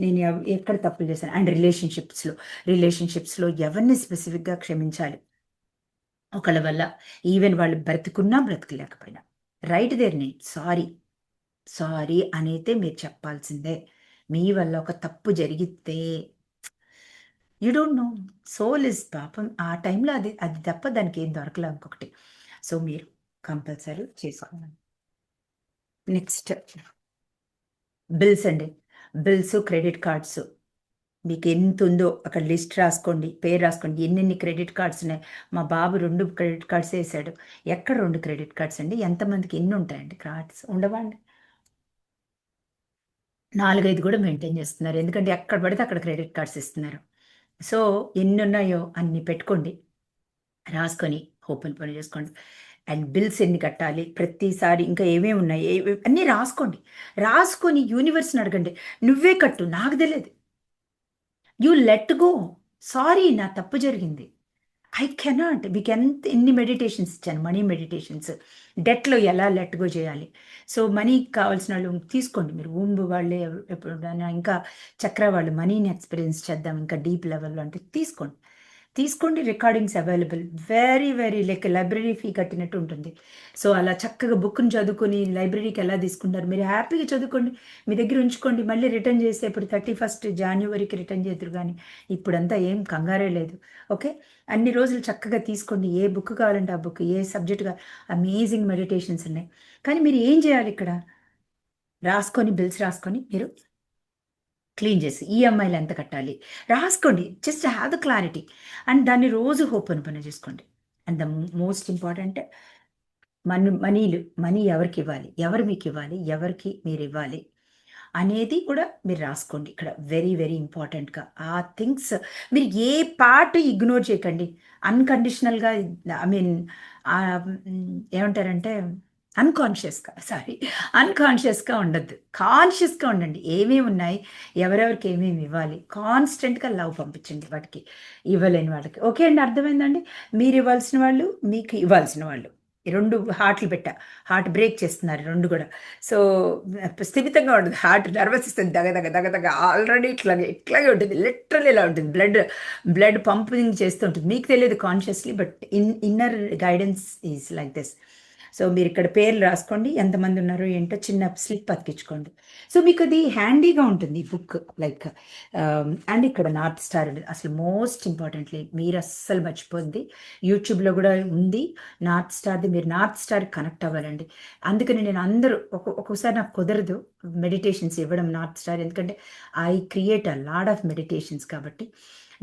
నేను ఎక్కడ తప్పులు చేశాను. అండ్ రిలేషన్షిప్స్లో ఎవరిని స్పెసిఫిక్గా క్షమించాలి ఒకళ్ళ వల్ల, ఈవెన్ వాళ్ళు బ్రతుకున్నా బ్రతకలేకపోయినా. Write their name sorry, sorry అనైతే మీరు చెప్పాల్సిందే. మీ వల్ల ఒక తప్పు జరిగితే you don't know, soul is పాపం ఆ టైంలో అది అది తప్ప దానికి ఏం దొరకలే ఇంకొకటి. సో మీరు కంపల్సరీ చేసుకోవాలి. నెక్స్ట్ బిల్స్ అండి. Bills, credit cards. మీకు ఎంత ఉందో అక్కడ లిస్ట్ రాసుకోండి, పేరు రాసుకోండి, ఎన్నెన్ని క్రెడిట్ కార్డ్స్ ఉన్నాయి. మా బాబు 2 క్రెడిట్ కార్డ్స్ వేసాడు. ఎక్కడ 2 క్రెడిట్ కార్డ్స్ అండి? ఎంతమందికి ఎన్ని ఉంటాయండి కార్డ్స్? ఉండవండి. 4-5 కూడా మెయింటైన్ చేస్తున్నారు. ఎందుకంటే ఎక్కడ పడితే అక్కడ క్రెడిట్ కార్డ్స్ ఇస్తున్నారు. సో ఎన్ని ఉన్నాయో అన్ని పెట్టుకోండి, రాసుకొని ఓపెన్ పని చేసుకోండి. అండ్ బిల్స్ ఎన్ని కట్టాలి ప్రతిసారి, ఇంకా ఏమేమి ఉన్నాయి అన్నీ రాసుకోండి. రాసుకొని యూనివర్స్ని అడగండి, నువ్వే కట్టు, నాకు తెలియదు. You let go. సారీ, నా తప్పు జరిగింది. I cannot. మీకు ఎన్ని మెడిటేషన్స్ ఇచ్చాను, మనీ మెడిటేషన్స్. డెట్లో ఎలా లెట్ గో చేయాలి. సో మనీ కావాల్సిన వాళ్ళు తీసుకోండి. మీరు ఊంబు వాళ్ళే ఎప్పుడైనా, ఇంకా చక్ర వాళ్ళు మనీని ఎక్స్పీరియన్స్ చేద్దాం ఇంకా డీప్ లెవెల్లో అంటే తీసుకోండి. Recordings available. Very very like library fee కట్టినట్టు ఉంటుంది. సో అలా చక్కగా బుక్ని చదువుకొని లైబ్రరీకి ఎలా తీసుకుంటారు, మీరు హ్యాపీగా చదువుకోండి, మీ దగ్గర ఉంచుకోండి. మళ్ళీ రిటర్న్ చేస్తే ఇప్పుడు 31 జనవరికి రిటర్న్ చేద్దరు, కానీ ఇప్పుడంతా ఏం కంగారే లేదు. ఓకే, అన్ని రోజులు చక్కగా తీసుకోండి. ఏ బుక్ కావాలంటే ఆ బుక్, ఏ సబ్జెక్ట్గా అమేజింగ్ మెడిటేషన్స్ ఉన్నాయి. కానీ మీరు ఏం చేయాలి ఇక్కడ, రాసుకొని బిల్స్ రాసుకొని మీరు క్లీన్ చేసి ఈఎంఐలు ఎంత కట్టాలి రాసుకోండి. Just have the clarity. And దాన్ని రోజు ఓపెన్ పని చేసుకోండి. And the most important, money ఎవరికి ఇవ్వాలి, ఎవరు మీకు ఇవ్వాలి, ఎవరికి మీరు ఇవ్వాలి అనేది కూడా మీరు రాసుకోండి. ఇక్కడ వెరీ వెరీ ఇంపార్టెంట్గా ఆ థింగ్స్ మీరు ఏ పార్ట్ ఇగ్నోర్ చేయకండి. అన్కండిషనల్గా, ఐ మీన్ ఏమంటారంటే అన్కాన్షియస్గా ఉండద్దు, కాన్షియస్గా ఉండండి. ఏమేమి ఉన్నాయి, ఎవరెవరికి ఏమేమి ఇవ్వాలి, కాన్స్టెంట్గా లవ్ పంపించండి వాటికి, ఇవ్వలేని వాళ్ళకి. ఓకే అండి, అర్థమైందండి? మీరు ఇవ్వాల్సిన వాళ్ళు, మీకు ఇవ్వాల్సిన వాళ్ళు. 2 హార్ట్లు పెట్టా, హార్ట్ బ్రేక్ చేస్తున్నారు 2 కూడా. సో స్థిమితంగా ఉంటుంది. హార్ట్ నర్వస్ సిస్టమ్ దగ ఆల్రెడీ ఇట్లాగే ఉంటుంది. లిటరల్ ఇలా ఉంటుంది. బ్లడ్ పంపింగ్ చేస్తూ ఉంటుంది. మీకు తెలియదు consciously, but inner guidance is like this. So మీరు ఇక్కడ పేర్లు రాసుకోండి, ఎంతమంది ఉన్నారో ఏంటో చిన్న స్లిప్ అతికించుకోండి. సో మీకు అది హ్యాండీగా ఉంటుంది ఈ బుక్. లైక్ అండ్ ఇక్కడ నార్త్ స్టార్ అసలు మోస్ట్ ఇంపార్టెంట్లీ మీరు అస్సలు మర్చిపోద్ది, యూట్యూబ్లో కూడా ఉంది నార్త్ స్టార్ది. మీరు నార్త్ స్టార్ కనెక్ట్ అవ్వాలండి. అందుకని నేను అందరూ ఒక్కొక్కసారి నాకు కుదరదు మెడిటేషన్స్ ఇవ్వడం నార్త్ స్టార్, ఎందుకంటే I create a lot of meditations. కాబట్టి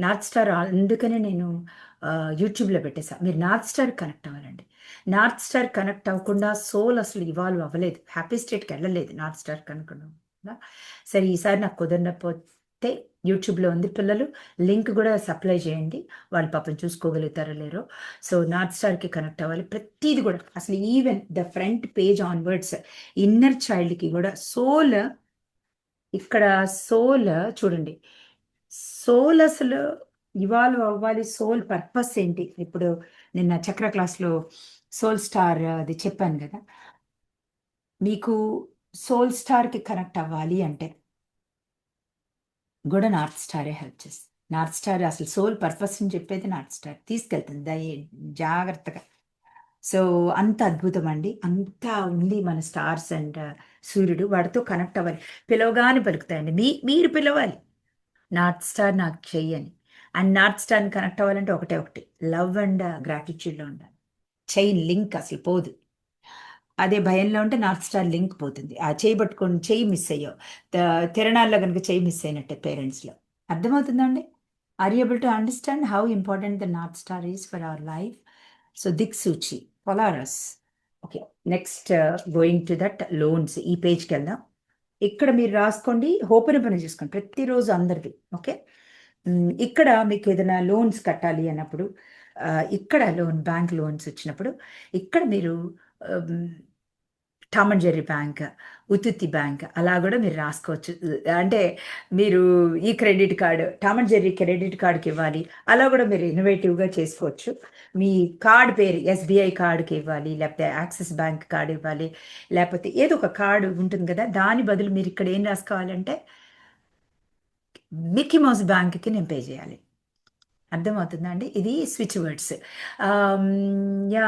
నార్త్ స్టార్ అందుకనే నేను యూట్యూబ్లో పెట్టేసా. మీరు నార్త్ స్టార్ కనెక్ట్ అవ్వాలండి. నార్త్ స్టార్ కనెక్ట్ అవ్వకుండా సోల్ అసలు ఇవాల్వ్ అవ్వలేదు, హ్యాపీ స్టేట్కి వెళ్ళలేదు నార్త్ స్టార్ కనుక. సరే ఈసారి నాకు కుదరకపోతే యూట్యూబ్లో ఉంది, పిల్లలు లింక్ కూడా సప్లై చేయండి, వాళ్ళు పాపం చూసుకోగలుగుతారో లేరో. సో నార్త్ స్టార్కి కనెక్ట్ అవ్వాలి ప్రతిదీ కూడా. అసలు even the front page onwards inner చైల్డ్కి కూడా సోల్, ఇక్కడ సోల్ చూడండి, సోల్ అసలు ఇవాల్వ్ అవ్వాలి. సోల్ పర్పస్ ఏంటి? ఇప్పుడు నిన్న చక్ర క్లాస్లో సోల్ స్టార్ అది చెప్పాను కదా. మీకు సోల్ స్టార్కి కనెక్ట్ అవ్వాలి అంటే కూడా నార్త్ స్టారే హెల్ప్ చేస్తుంది. నార్త్ స్టార్ అసలు సోల్ పర్పస్ అని చెప్పేది నార్త్ స్టార్ తీసుకెళ్తుంది జాగ్రత్తగా. సో అంత అద్భుతం అండి, అంతా ఉంది మన స్టార్స్ అండ్ సూర్యుడు, వాడితో కనెక్ట్ అవ్వాలి. పిలవగానే పలుకుతాయండి, మీరు పిలవాలి నార్త్ స్టార్ నాకు చెయ్యని. అండ్ నార్త్ స్టార్ని కనెక్ట్ అవ్వాలంటే ఒకటి లవ్ అండ్ గ్రాటిట్యూడ్లో ఉండాలి. చైన్ లింక్ అసలు పోదు. అదే భయంలో ఉంటే నార్త్ స్టార్ లింక్ పోతుంది. ఆ చేయి పట్టుకొని చెయ్యి మిస్ అయ్యో, తిరణాల్లో కనుక చెయ్యి మిస్ అయినట్టే పేరెంట్స్లో. అర్థమవుతుందండి? Are you able to understand how important the north star is for our life? So దిక్సూచి Polaris. Okay, next going to that loans. ఈ పేజ్కి వెళ్దాం. ఇక్కడ మీరు రాసుకోండి, ఓపెన్ పని చేసుకోండి ప్రతిరోజు అందరిది. ఓకే, ఇక్కడ మీకు ఏదైనా లోన్స్ కట్టాలి అన్నప్పుడు, ఇక్కడ బ్యాంక్ లోన్స్ వచ్చినప్పుడు ఇక్కడ మీరు టామ్ అండ్ జెర్రీ బ్యాంక్, ఉత్తుత్తి బ్యాంక్ అలా కూడా మీరు రాసుకోవచ్చు. అంటే మీరు ఈ credit card Tom and Jerry credit కార్డుకి ఇవ్వాలి, అలా కూడా మీరు ఇన్నోవేటివ్గా చేసుకోవచ్చు. మీ కార్డ్ పేరు ఎస్బీఐ కార్డుకి ఇవ్వాలి, లేకపోతే యాక్సిస్ బ్యాంక్ కార్డు ఇవ్వాలి, లేకపోతే ఏదో ఒక కార్డు ఉంటుంది కదా, దాని బదులు మీరు ఇక్కడ ఏం రాసుకోవాలంటే మిక్కీ మౌస్ బ్యాంక్కి నేను పే చేయాలి. అర్థమవుతుందా అండి? ఇది switch words. Yeah,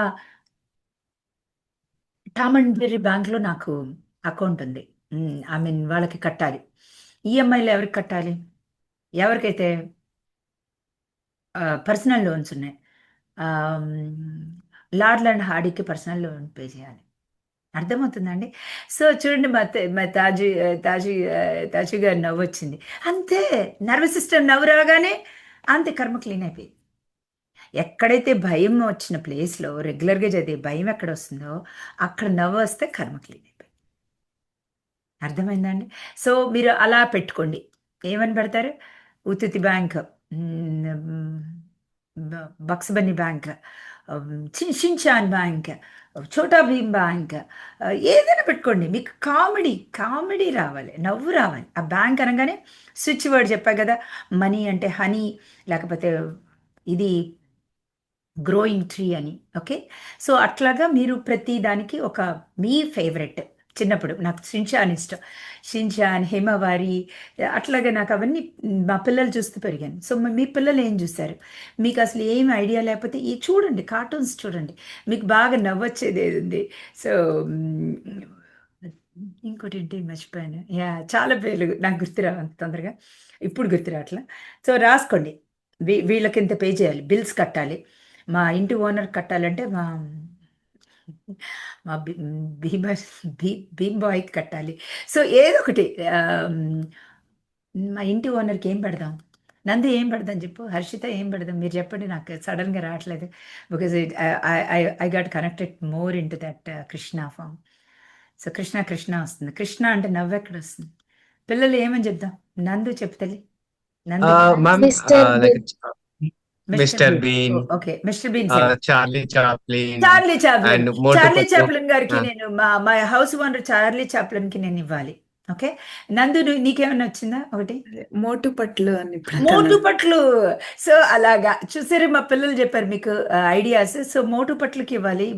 Tom and Jerry బ్యాంక్లో నాకు అకౌంట్ ఉంది. ఐ మీన్ వాళ్ళకి కట్టాలి. ఈఎంఐలు ఎవరికి కట్టాలి? ఎవరికైతే పర్సనల్ లోన్స్ ఉన్నాయి, లార్డ్ అండ్ హార్డీకి పర్సనల్ లోన్ పే చేయాలి. అర్థమవుతుందండి? సో చూడండి, మా తాజీ గారు నవ్వు వచ్చింది అంతే. నర్వస్ సిస్టమ్ నవ్వు రాగానే అంతే, కర్మ క్లీన్ అయిపోయింది. ఎక్కడైతే భయం వచ్చిన ప్లేస్లో రెగ్యులర్గా చదివే భయం ఎక్కడ వస్తుందో అక్కడ నవ్వు వస్తే కర్మ క్లీన్ అయిపోయింది. అర్థమైందండి? సో మీరు అలా పెట్టుకోండి. ఏమని పెడతారు? ఉత్తుతి bank, Bugs Bunny bank, Shinchan bank, Chhota Bheem bank, ఏదైనా పెట్టుకోండి. మీకు కామెడీ రావాలి, నవ్వు రావాలి. ఆ బ్యాంక్ అనగానే స్విచ్ వర్డ్ చెప్పా కదా, మనీ అంటే హనీ, లేకపోతే ఇది గ్రోయింగ్ ట్రీ అని. ఓకే, సో అట్లాగా మీరు ప్రతి దానికి ఒక మీ ఫేవరెట్. చిన్నప్పుడు నాకు షిన్చాన్ ఇష్టం, షిన్చాన్, హిమవారి, అట్లాగే నాకు అవన్నీ మా పిల్లలు చూస్తూ పెరిగాను. సో మీ పిల్లలు ఏం చూస్తారు? మీకు అసలు ఏం ఐడియా లేకపోతే ఈ చూడండి, కార్టూన్స్ చూడండి, మీకు బాగా నవ్వొచ్చేది ఏది ఉంది. సో ఇంకోటి ఏంటి మర్చిపోయాను. యా, చాలా పేర్లు నాకు గుర్తురా అంత తొందరగా, ఇప్పుడు గుర్తురా అట్లా. సో రాసుకోండి, వీళ్ళకి ఇంత పే చేయాలి, బిల్స్ కట్టాలి, మా ఇంటి ఓనర్ కట్టాలంటే మా మా భీమ్ బాయ్కి కట్టాలి. సో ఏదో ఒకటి, మా ఇంటి ఓనర్కి ఏం పెడదాం? నందు ఏం పెడదాం చెప్పు, హర్షిత ఏం పెడదాం? మీరు చెప్పండి, నాకు సడన్గా రావట్లేదు. Because I got connected more into that Krishna form. So Krishna వస్తుంది. కృష్ణ అంటే నవ్వు ఎక్కడ వస్తుంది? పిల్లలు ఏమని చెప్దాం? నందు చెప్పు తల్లి. Nandu ma'am like Mister Bean, okay, Mister Bean. Charlie Chaplin Charlie Chaplin, and Motu Charlie Patlu. Chaplin గారికి నేను మా హౌస్ ఓనర్ చార్లీ చాప్లిన్ కి నేను ఇవ్వాలి. ఓకే, నందు నీకేమైనా వచ్చిందా ఒకటి? మోటు పట్లు అని మోటు పట్లు. సో అలాగా చూసారు, మా పిల్లలు చెప్పారు మీకు ఐడియాస్. సో మోటు పట్లకి ఇవ్వాలి.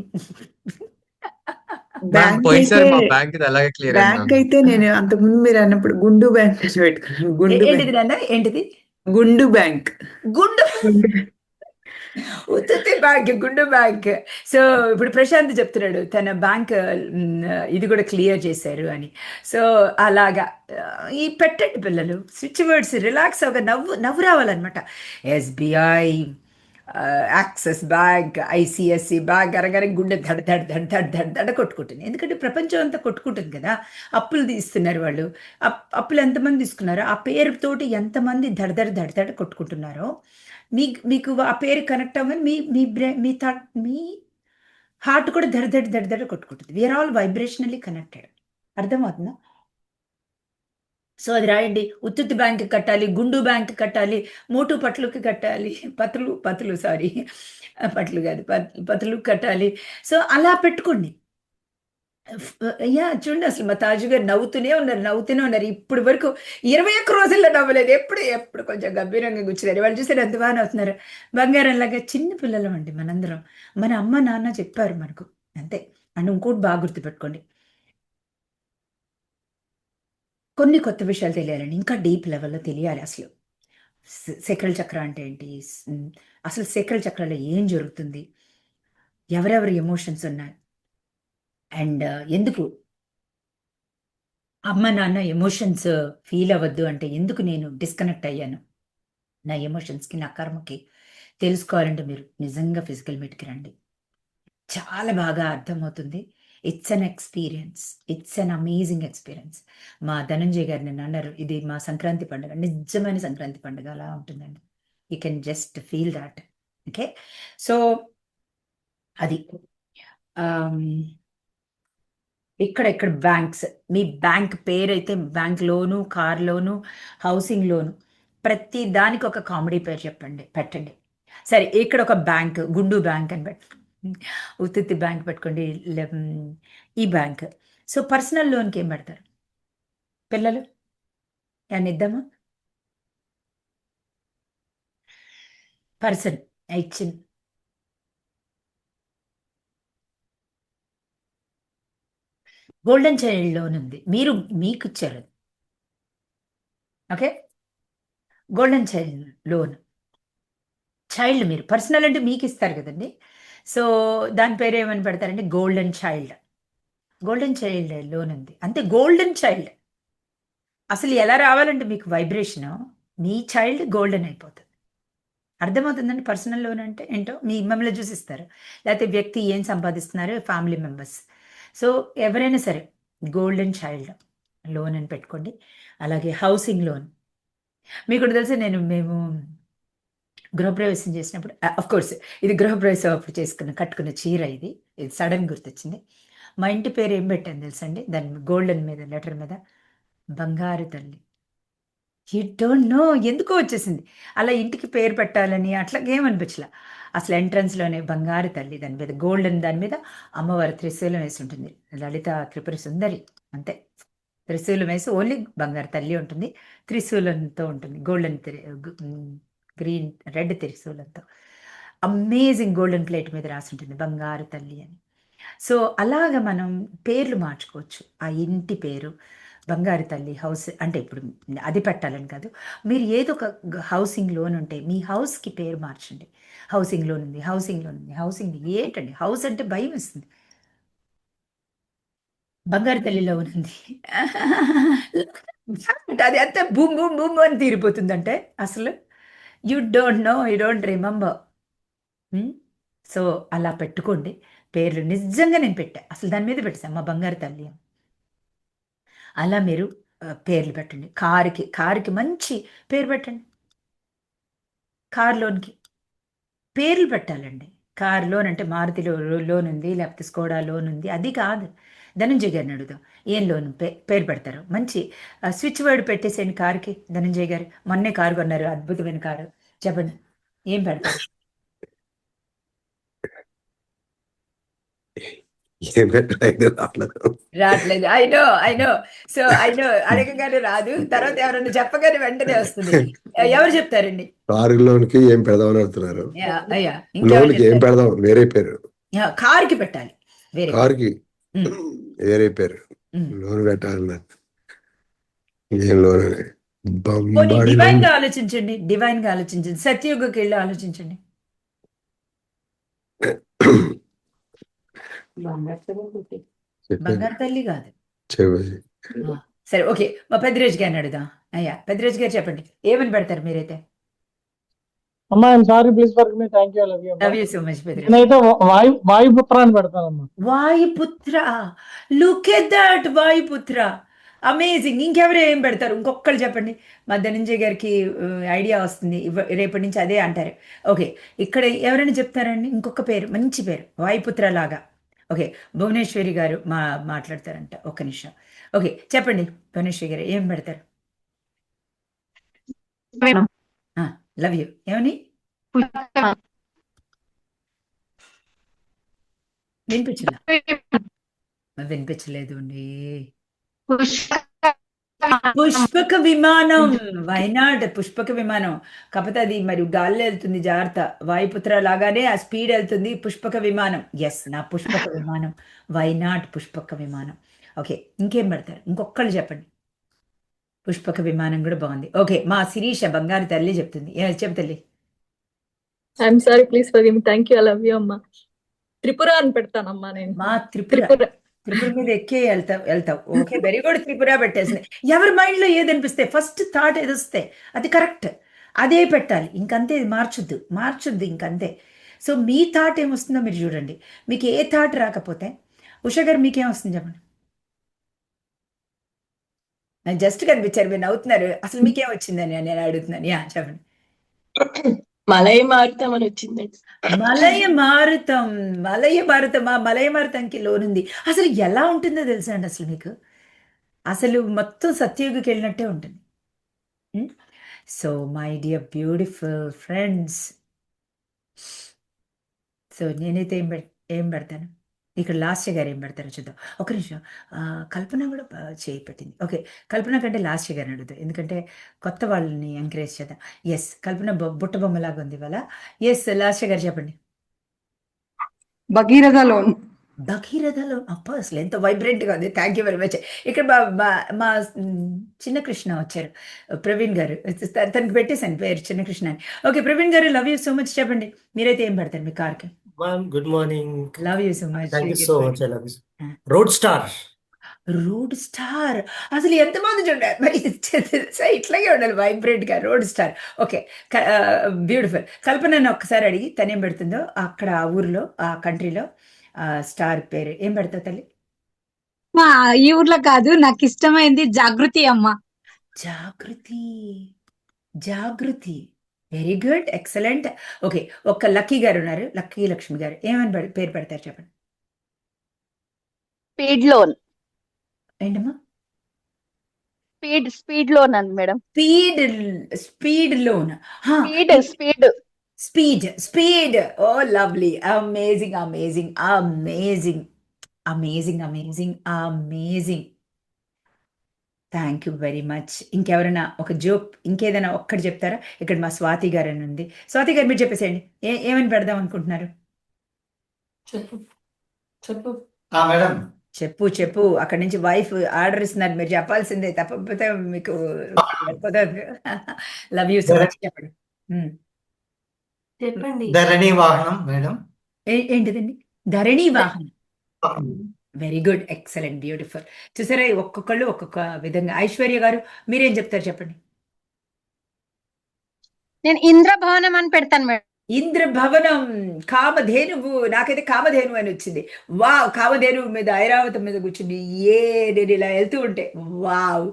మ్యామ్ పోయినసారి మా బ్యాంక్ ఇది అలాగే క్లియర్ అయింది బ్యాంక్ మ్యామ్. అయితే నేను అంతకుముందు మీరు అన్నప్పుడు గుండు బ్యాంక్ అని పెట్టుకున్నాను. గుండు ఏంటిది నాన్న? ఏంటిది? గుండు బ్యాంక్. గుండు. ఉత్తుత్తి బ్యాంక్, గుండు బ్యాంక్. సో ఇప్పుడు ప్రశాంత్ చెప్తున్నాడు తన బ్యాంక్ ఇది కూడా క్లియర్ చేశారు అని. సో అలాగా ఈ పెట్టండి పిల్లలు, స్విచ్ వర్డ్స్, రిలాక్స్ అవ్వగా నవ్వు నవ్వు రావాలన్నమాట. SBI, axis bank, ICICI bank అనగానే గుండె ధడ ధడ ధడ ధడ ధడ ధడ కొట్టుకుంటుంది. ఎందుకంటే ప్రపంచం అంతా కొట్టుకుంటుంది కదా. అప్పులు తీస్తున్నారు వాళ్ళు. అప్పులు ఎంతమంది తీసుకున్నారో ఆ పేరుతోటి ఎంతమంది ధడ ధడ ధడ ధడ కొట్టుకుంటున్నారో మీకు ఆ పేరు కనెక్ట్ అవ్వని మీ హార్ట్ కూడా దడ దడ దడ దడ కొట్టుకుంటుంది. We are all vibrationally connected. అర్థమవుతుందా? సో అది రాయండి. ఉత్తుత్తి బ్యాంక్ కట్టాలి, గుండు బ్యాంక్ కట్టాలి, మోటు పట్లుకి కట్టాలి, పతులు సారీ, పట్లు కాదు, పతులు కట్టాలి. సో అలా పెట్టుకోండి. చూడండి, అసలు మా తాజు గారు నవ్వుతూనే ఉన్నారు. ఇప్పుడు వరకు 21 రోజుల్లో నవ్వలేదు. ఎప్పుడు కొంచెం గంభీరంగా కూర్చున్నారు. వాళ్ళు చూసారు ఎంత బాగా నవ్వుతున్నారు. బంగారంలాగా చిన్న పిల్లలం అండి మనందరం. మన అమ్మ నాన్న చెప్పారు మనకు, అంతే. అండ్ ఇంకోటి బాగా గుర్తుపెట్టుకోండి, కొన్ని కొత్త విషయాలు తెలియాలండి, ఇంకా డీప్ లెవెల్లో తెలియాలి. అసలు శకరల చక్ర అంటే ఏంటి, అసలు శకరల చక్రాల్లో ఏం జరుగుతుంది, ఎవరెవరి ఎమోషన్స్ ఉన్నాయి, అండ్ ఎందుకు అమ్మ నాన్న ఎమోషన్స్ ఫీల్ అవ్వద్దు అంటే ఎందుకు నేను డిస్కనెక్ట్ అయ్యాను నా ఎమోషన్స్కి, నా కర్మకి తెలుసుకోవాలంటే మీరు నిజంగా ఫిజికల్ మీట్కి రండి. చాలా బాగా అర్థమవుతుంది. It's an experience, it's an amazing experience. మా ధనంజయ్ గారు నిన్న అన్నారు, ఇది మా సంక్రాంతి పండుగ, నిజమైన సంక్రాంతి పండుగ అలా ఉంటుందండి. You can just feel that. Okay, so అది ఇక్కడ బ్యాంక్స్, మీ బ్యాంక్ పేరు అయితే బ్యాంక్ లోను, కార్ లోను, హౌసింగ్ లోను, ప్రతి దానికి ఒక కామెడీ పేరు పెట్టండి. సరే, ఇక్కడ ఒక బ్యాంక్, గుండు బ్యాంక్ అని ఉత్తుత్తి బ్యాంక్ పెట్టుకోండి, ఈ బ్యాంక్. సో పర్సనల్ లోన్కి ఏం పెడతారు పిల్లలు? అని ఇద్దామా? పర్సన్ ఇచ్చింది. గోల్డెన్ చైల్డ్ లోన్ ఉంది, మీకు ఇచ్చారు. Okay, golden child loan, child మీరు పర్సనల్ అంటే మీకు ఇస్తారు కదండి. సో దాని పేరు ఏమని పెడతారంటే గోల్డెన్ చైల్డ్ లోన్ ఉంది, అంతే. గోల్డెన్ చైల్డ్ అసలు ఎలా రావాలంటే మీకు వైబ్రేషన్, మీ చైల్డ్ గోల్డెన్ అయిపోతుంది. అర్థమవుతుందండి? పర్సనల్ లోన్ అంటే ఏంటో మీ మిమ్మల్ని చూసిస్తారు, లేకపోతే వ్యక్తి ఏం సంపాదిస్తున్నారు, ఫ్యామిలీ మెంబర్స్. సో ఎవరైనా సరే గోల్డెన్ చైల్డ్ లోన్ అని పెట్టుకోండి. అలాగే హౌసింగ్ లోన్, మీకు తెలుసు, మేము గృహప్రవేశం చేసినప్పుడు, కోర్స్ ఇది గృహప్రవేశం అప్పుడు కట్టుకున్న చీర, ఇది సడన్ గుర్తొచ్చింది. మా ఇంటి పేరు ఏం పెట్టాను తెలుసండి, దాని గోల్డెన్ మీద లెటర్ మీద బంగారు తల్లి. యూ డోంట్ నో ఎందుకో వచ్చేసింది అలా. ఇంటికి పేరు పెట్టాలని అట్లాగేమనిపించలే. అసలు ఎంట్రన్స్లోనే బంగారు తల్లి, దాని మీద గోల్డెన్, దాని మీద అమ్మవారి త్రిశూలం వేసి ఉంటుంది, లలిత త్రిపుర సుందరి, అంతే. త్రిశూలం వేసి ఓన్లీ బంగారు తల్లి ఉంటుంది, త్రిశూలంతో ఉంటుంది, గోల్డెన్ గ్రీన్ రెడ్ త్రిశూలంతో. అమేజింగ్ గోల్డెన్ ప్లేట్ మీద రాసి ఉంటుంది బంగారు తల్లి అని. సో అలాగ మనం పేర్లు మార్చుకోవచ్చు. ఆ ఇంటి పేరు బంగారు తల్లి హౌస్ అంటే ఇప్పుడు అది పెట్టాలని కాదు, మీరు ఏదో ఒక హౌసింగ్ లోన్ ఉంటే మీ హౌస్కి పేరు మార్చండి. హౌసింగ్ లోన్ ఉంది, హౌసింగ్ ఏంటండి, హౌస్ అంటే భయం వేస్తుంది. బంగారు తల్లిలో ఉంది అది అంతా బూమ్ బూమ్ బూమ్ అని తీరిపోతుందంటే అసలు యూ డోంట్ రిమెంబర్. సో అలా పెట్టుకోండి పేర్లు. నిజంగా నేను పెట్టా, అసలు దాని మీద పెట్టాను మా బంగారు తల్లి. అలా మీరు పేర్లు పెట్టండి. కారుకి మంచి పేరు పెట్టండి. కార్ లోన్కి పేర్లు పెట్టాలండి. కార్ లోన్ అంటే మారుతిలో లోన్ ఉంది, లేకపోతే స్కోడా లోన్ ఉంది, అది కాదు. ధనంజయ్ గారిని అడుగుదాం, ఏం లోన్ పేరు పెడతారు? మంచి స్విచ్ వర్డ్ పెట్టేసేయండి కారుకి. ధనంజయ్ గారు మొన్నే కారు కొన్నారు, అద్భుతమైన కారు, చెప్పండి ఏం పెడతారు? రావట్లేదు. ఐ నో సో అడగగానే రాదు, తర్వాత ఎవరైనా చెప్పగానే వెంటనే వస్తుంది. ఎవరు చెప్తారండి? కారులోనికి ఏం పెడదామని అడుగుతున్నారు. అయ్యా లోన్కి ఏం పెడదాం, వేరే పేరు. కారుకి పెట్టాలి, వేరే కారుకి వేరే పేరు. లోన్ పెట్టాలన్నా ఏం లోన్ అని డివైన్ గా ఆలోచించండి, సత్యయుగకి వెళ్ళి ఆలోచించండి. బంగారు తల్లి కాదు. చెప్పేసి ఆ, సరే ఓకే, మా పెద్దిరాజు గారిని అడుగుదాం. అయ్యా పెద్దిరాజు గారు చెప్పండి, ఏమని పెడతారు మీరైతే? అమ్మా I'm sorry please for me, thank you, love you అమ్మా. Love you so much Peddiraju. నేనైతే వాయుపుత్ర అని పెడతానమ్మా. Vayuputra, look at that, Vayuputra, amazing. ఇంకెవరు ఏం పెడతారు? ఇంకొకళ్ళు చెప్పండి. మా ధనంజయ్ గారికి ఐడియా వస్తుంది, రేపటి నుంచి అదే అంటారు. ఓకే, ఇక్కడ ఎవరైనా చెప్తారండి ఇంకొక పేరు, మంచి పేరు, వాయుపుత్ర లాగా. ఓకే, భువనేశ్వరి గారు మాట్లాడతారంట, ఒక్క నిమిషం. ఓకే చెప్పండి భువనేశ్వరి గారు, ఏం పెడతారు? లవ్ యూ ఏమని? వినిపించలేదు అండి. పుష్పక విమానం, వైనాడ్ పుష్పక విమానం. కాకపోతే అది మరి గాల్లో వెళ్తుంది, జాగ్రత్త. వాయుపుత్ర లాగానే ఆ స్పీడ్ వెళ్తుంది, పుష్పక విమానం. ఎస్, నా పుష్పక విమానం, వైనాడ్ పుష్పక విమానం. ఓకే, ఇంకేం పెడతారు? ఇంకొకళ్ళు చెప్పండి. పుష్పక విమానం కూడా బాగుంది. ఓకే, మా శిరీష బంగారు తల్లి చెప్తుంది. చెప్పు తల్లి. I'm sorry please for me, thank you, I love you అమ్మా. త్రిపుర అని పెడతానమ్మా నేను. మా త్రిపుర మీద ఎక్కే వెళ్తావు. Okay, very good. త్రిపుర పెట్టేసింది. ఎవరి మైండ్ లో ఏది అనిపిస్తే, ఫస్ట్ థాట్ ఏది వస్తే అది కరెక్ట్, అదే పెట్టాలి. ఇంకంతే, మార్చొద్దు ఇంకంతే. సో మీ థాట్ ఏమొస్తుందో మీరు చూడండి. మీకు ఏ థాట్ రాకపోతే, ఉషా గారు మీకేం వస్తుంది చెప్పండి. నాకు జస్ట్ కనిపించారు, మీరు నవ్వుతున్నారు. అసలు మీకేం వచ్చిందని నేను అడుగుతున్నాను. చెప్పండి. మలయ మారుతం అని వచ్చిందండి. మలయ మారుతంకి లోనుంది. అసలు ఎలా ఉంటుందో తెలుసా అండి అసలు మీకు? అసలు మొత్తం సత్యయుగకి వెళ్ళినట్టే ఉంటుంది. So my dear beautiful friends, so నేనైతే ఏం పెడతాను ఇక్కడ. లాస్ట్ గారు ఏం పెడతారో చూద్దాం. ఒక నిమిషం, కల్పన కూడా చేయి పెట్టింది. ఓకే, కల్పన కంటే లాస్ట్ గారిని అడుగుతాం, ఎందుకంటే కొత్త వాళ్ళని ఎంకరేజ్ చేద్దాం. ఎస్, కల్పన బుట్ట బొమ్మలాగా ఉంది ఇవాళ. ఎస్, లాస్ట్ గారు చెప్పండి. భగీరథలో అప్ప అసలు ఎంత వైబ్రెంట్గా ఉంది. Thank you very much. ఇక్కడ మా చిన్న కృష్ణ వచ్చారు, ప్రవీణ్ గారు. తనకి పెట్టేశాను పేరు చిన్న కృష్ణ అని. ఓకే ప్రవీణ్ గారు, లవ్ యూ సో మచ్. చెప్పండి మీరైతే ఏం పెడతారు మీ కార్కి? Good morning. Love you so much. Thank you so much. I love you. Road star. అసలు ఎంతమంది చూడాలి మరి, ఇట్లాగే ఉండాలి వైబ్రెంట్ గా. Road star. Okay, beautiful. కల్పనని ఒక్కసారి అడిగి తనేం పెడుతుందో అక్కడ, ఆ ఊర్లో, ఆ కంట్రీలో స్టార్ పేరు ఏం పెడతావు తల్లి? మా ఈ ఊర్లో కాదు, నాకు ఇష్టమైంది జాగృతి అమ్మ. Jagruti, very good, excellent. Okay, ఒక్క లక్కీ గారు ఉన్నారు, లక్కీ లక్ష్మి గారు, ఏమని పేరు పెడతారు చెప్పండి. Speed loan. ఏంటమ్మా? స్పీడ్ లోన్ అండి madam. Speed loan. Speed. Oh lovely, amazing. Thank you very much. ఇంకెవరైనా ఒక జోక్, ఇంకేదైనా ఒక్కటి చెప్తారా? ఇక్కడ మా స్వాతి గారు అని ఉంది. స్వాతి గారు మీరు చెప్పేసేయండి, ఏమని పెడదాం అనుకుంటున్నారు? చెప్పు. అక్కడ నుంచి వైఫ్ ఆర్డర్ ఇస్తున్నారు, మీరు చెప్పాల్సిందే, తప్పకపోతే మీకు లవ్ యూ సో మచ్. చెప్పండి. ధరణి వాహనం మేడం. ఏంటిదండి? ధరణి వాహనం. Very good, excellent, beautiful. చూసారా, ఒక్కొక్కళ్ళు ఒక్కొక్క విధంగా. ఐశ్వర్య గారు మీరేం చెప్తారు చెప్పండి. నేను ఇంద్రభవనం అని పెడతాను మేడం. ఇంద్రభవనం, కామధేనువు. నాకైతే కామధేను అని వచ్చింది. వావ్, కామధేనువు మీద, ఐరావతం మీద కూర్చుని నేను ఇలా వెళ్తూ ఉంటే, వావ్,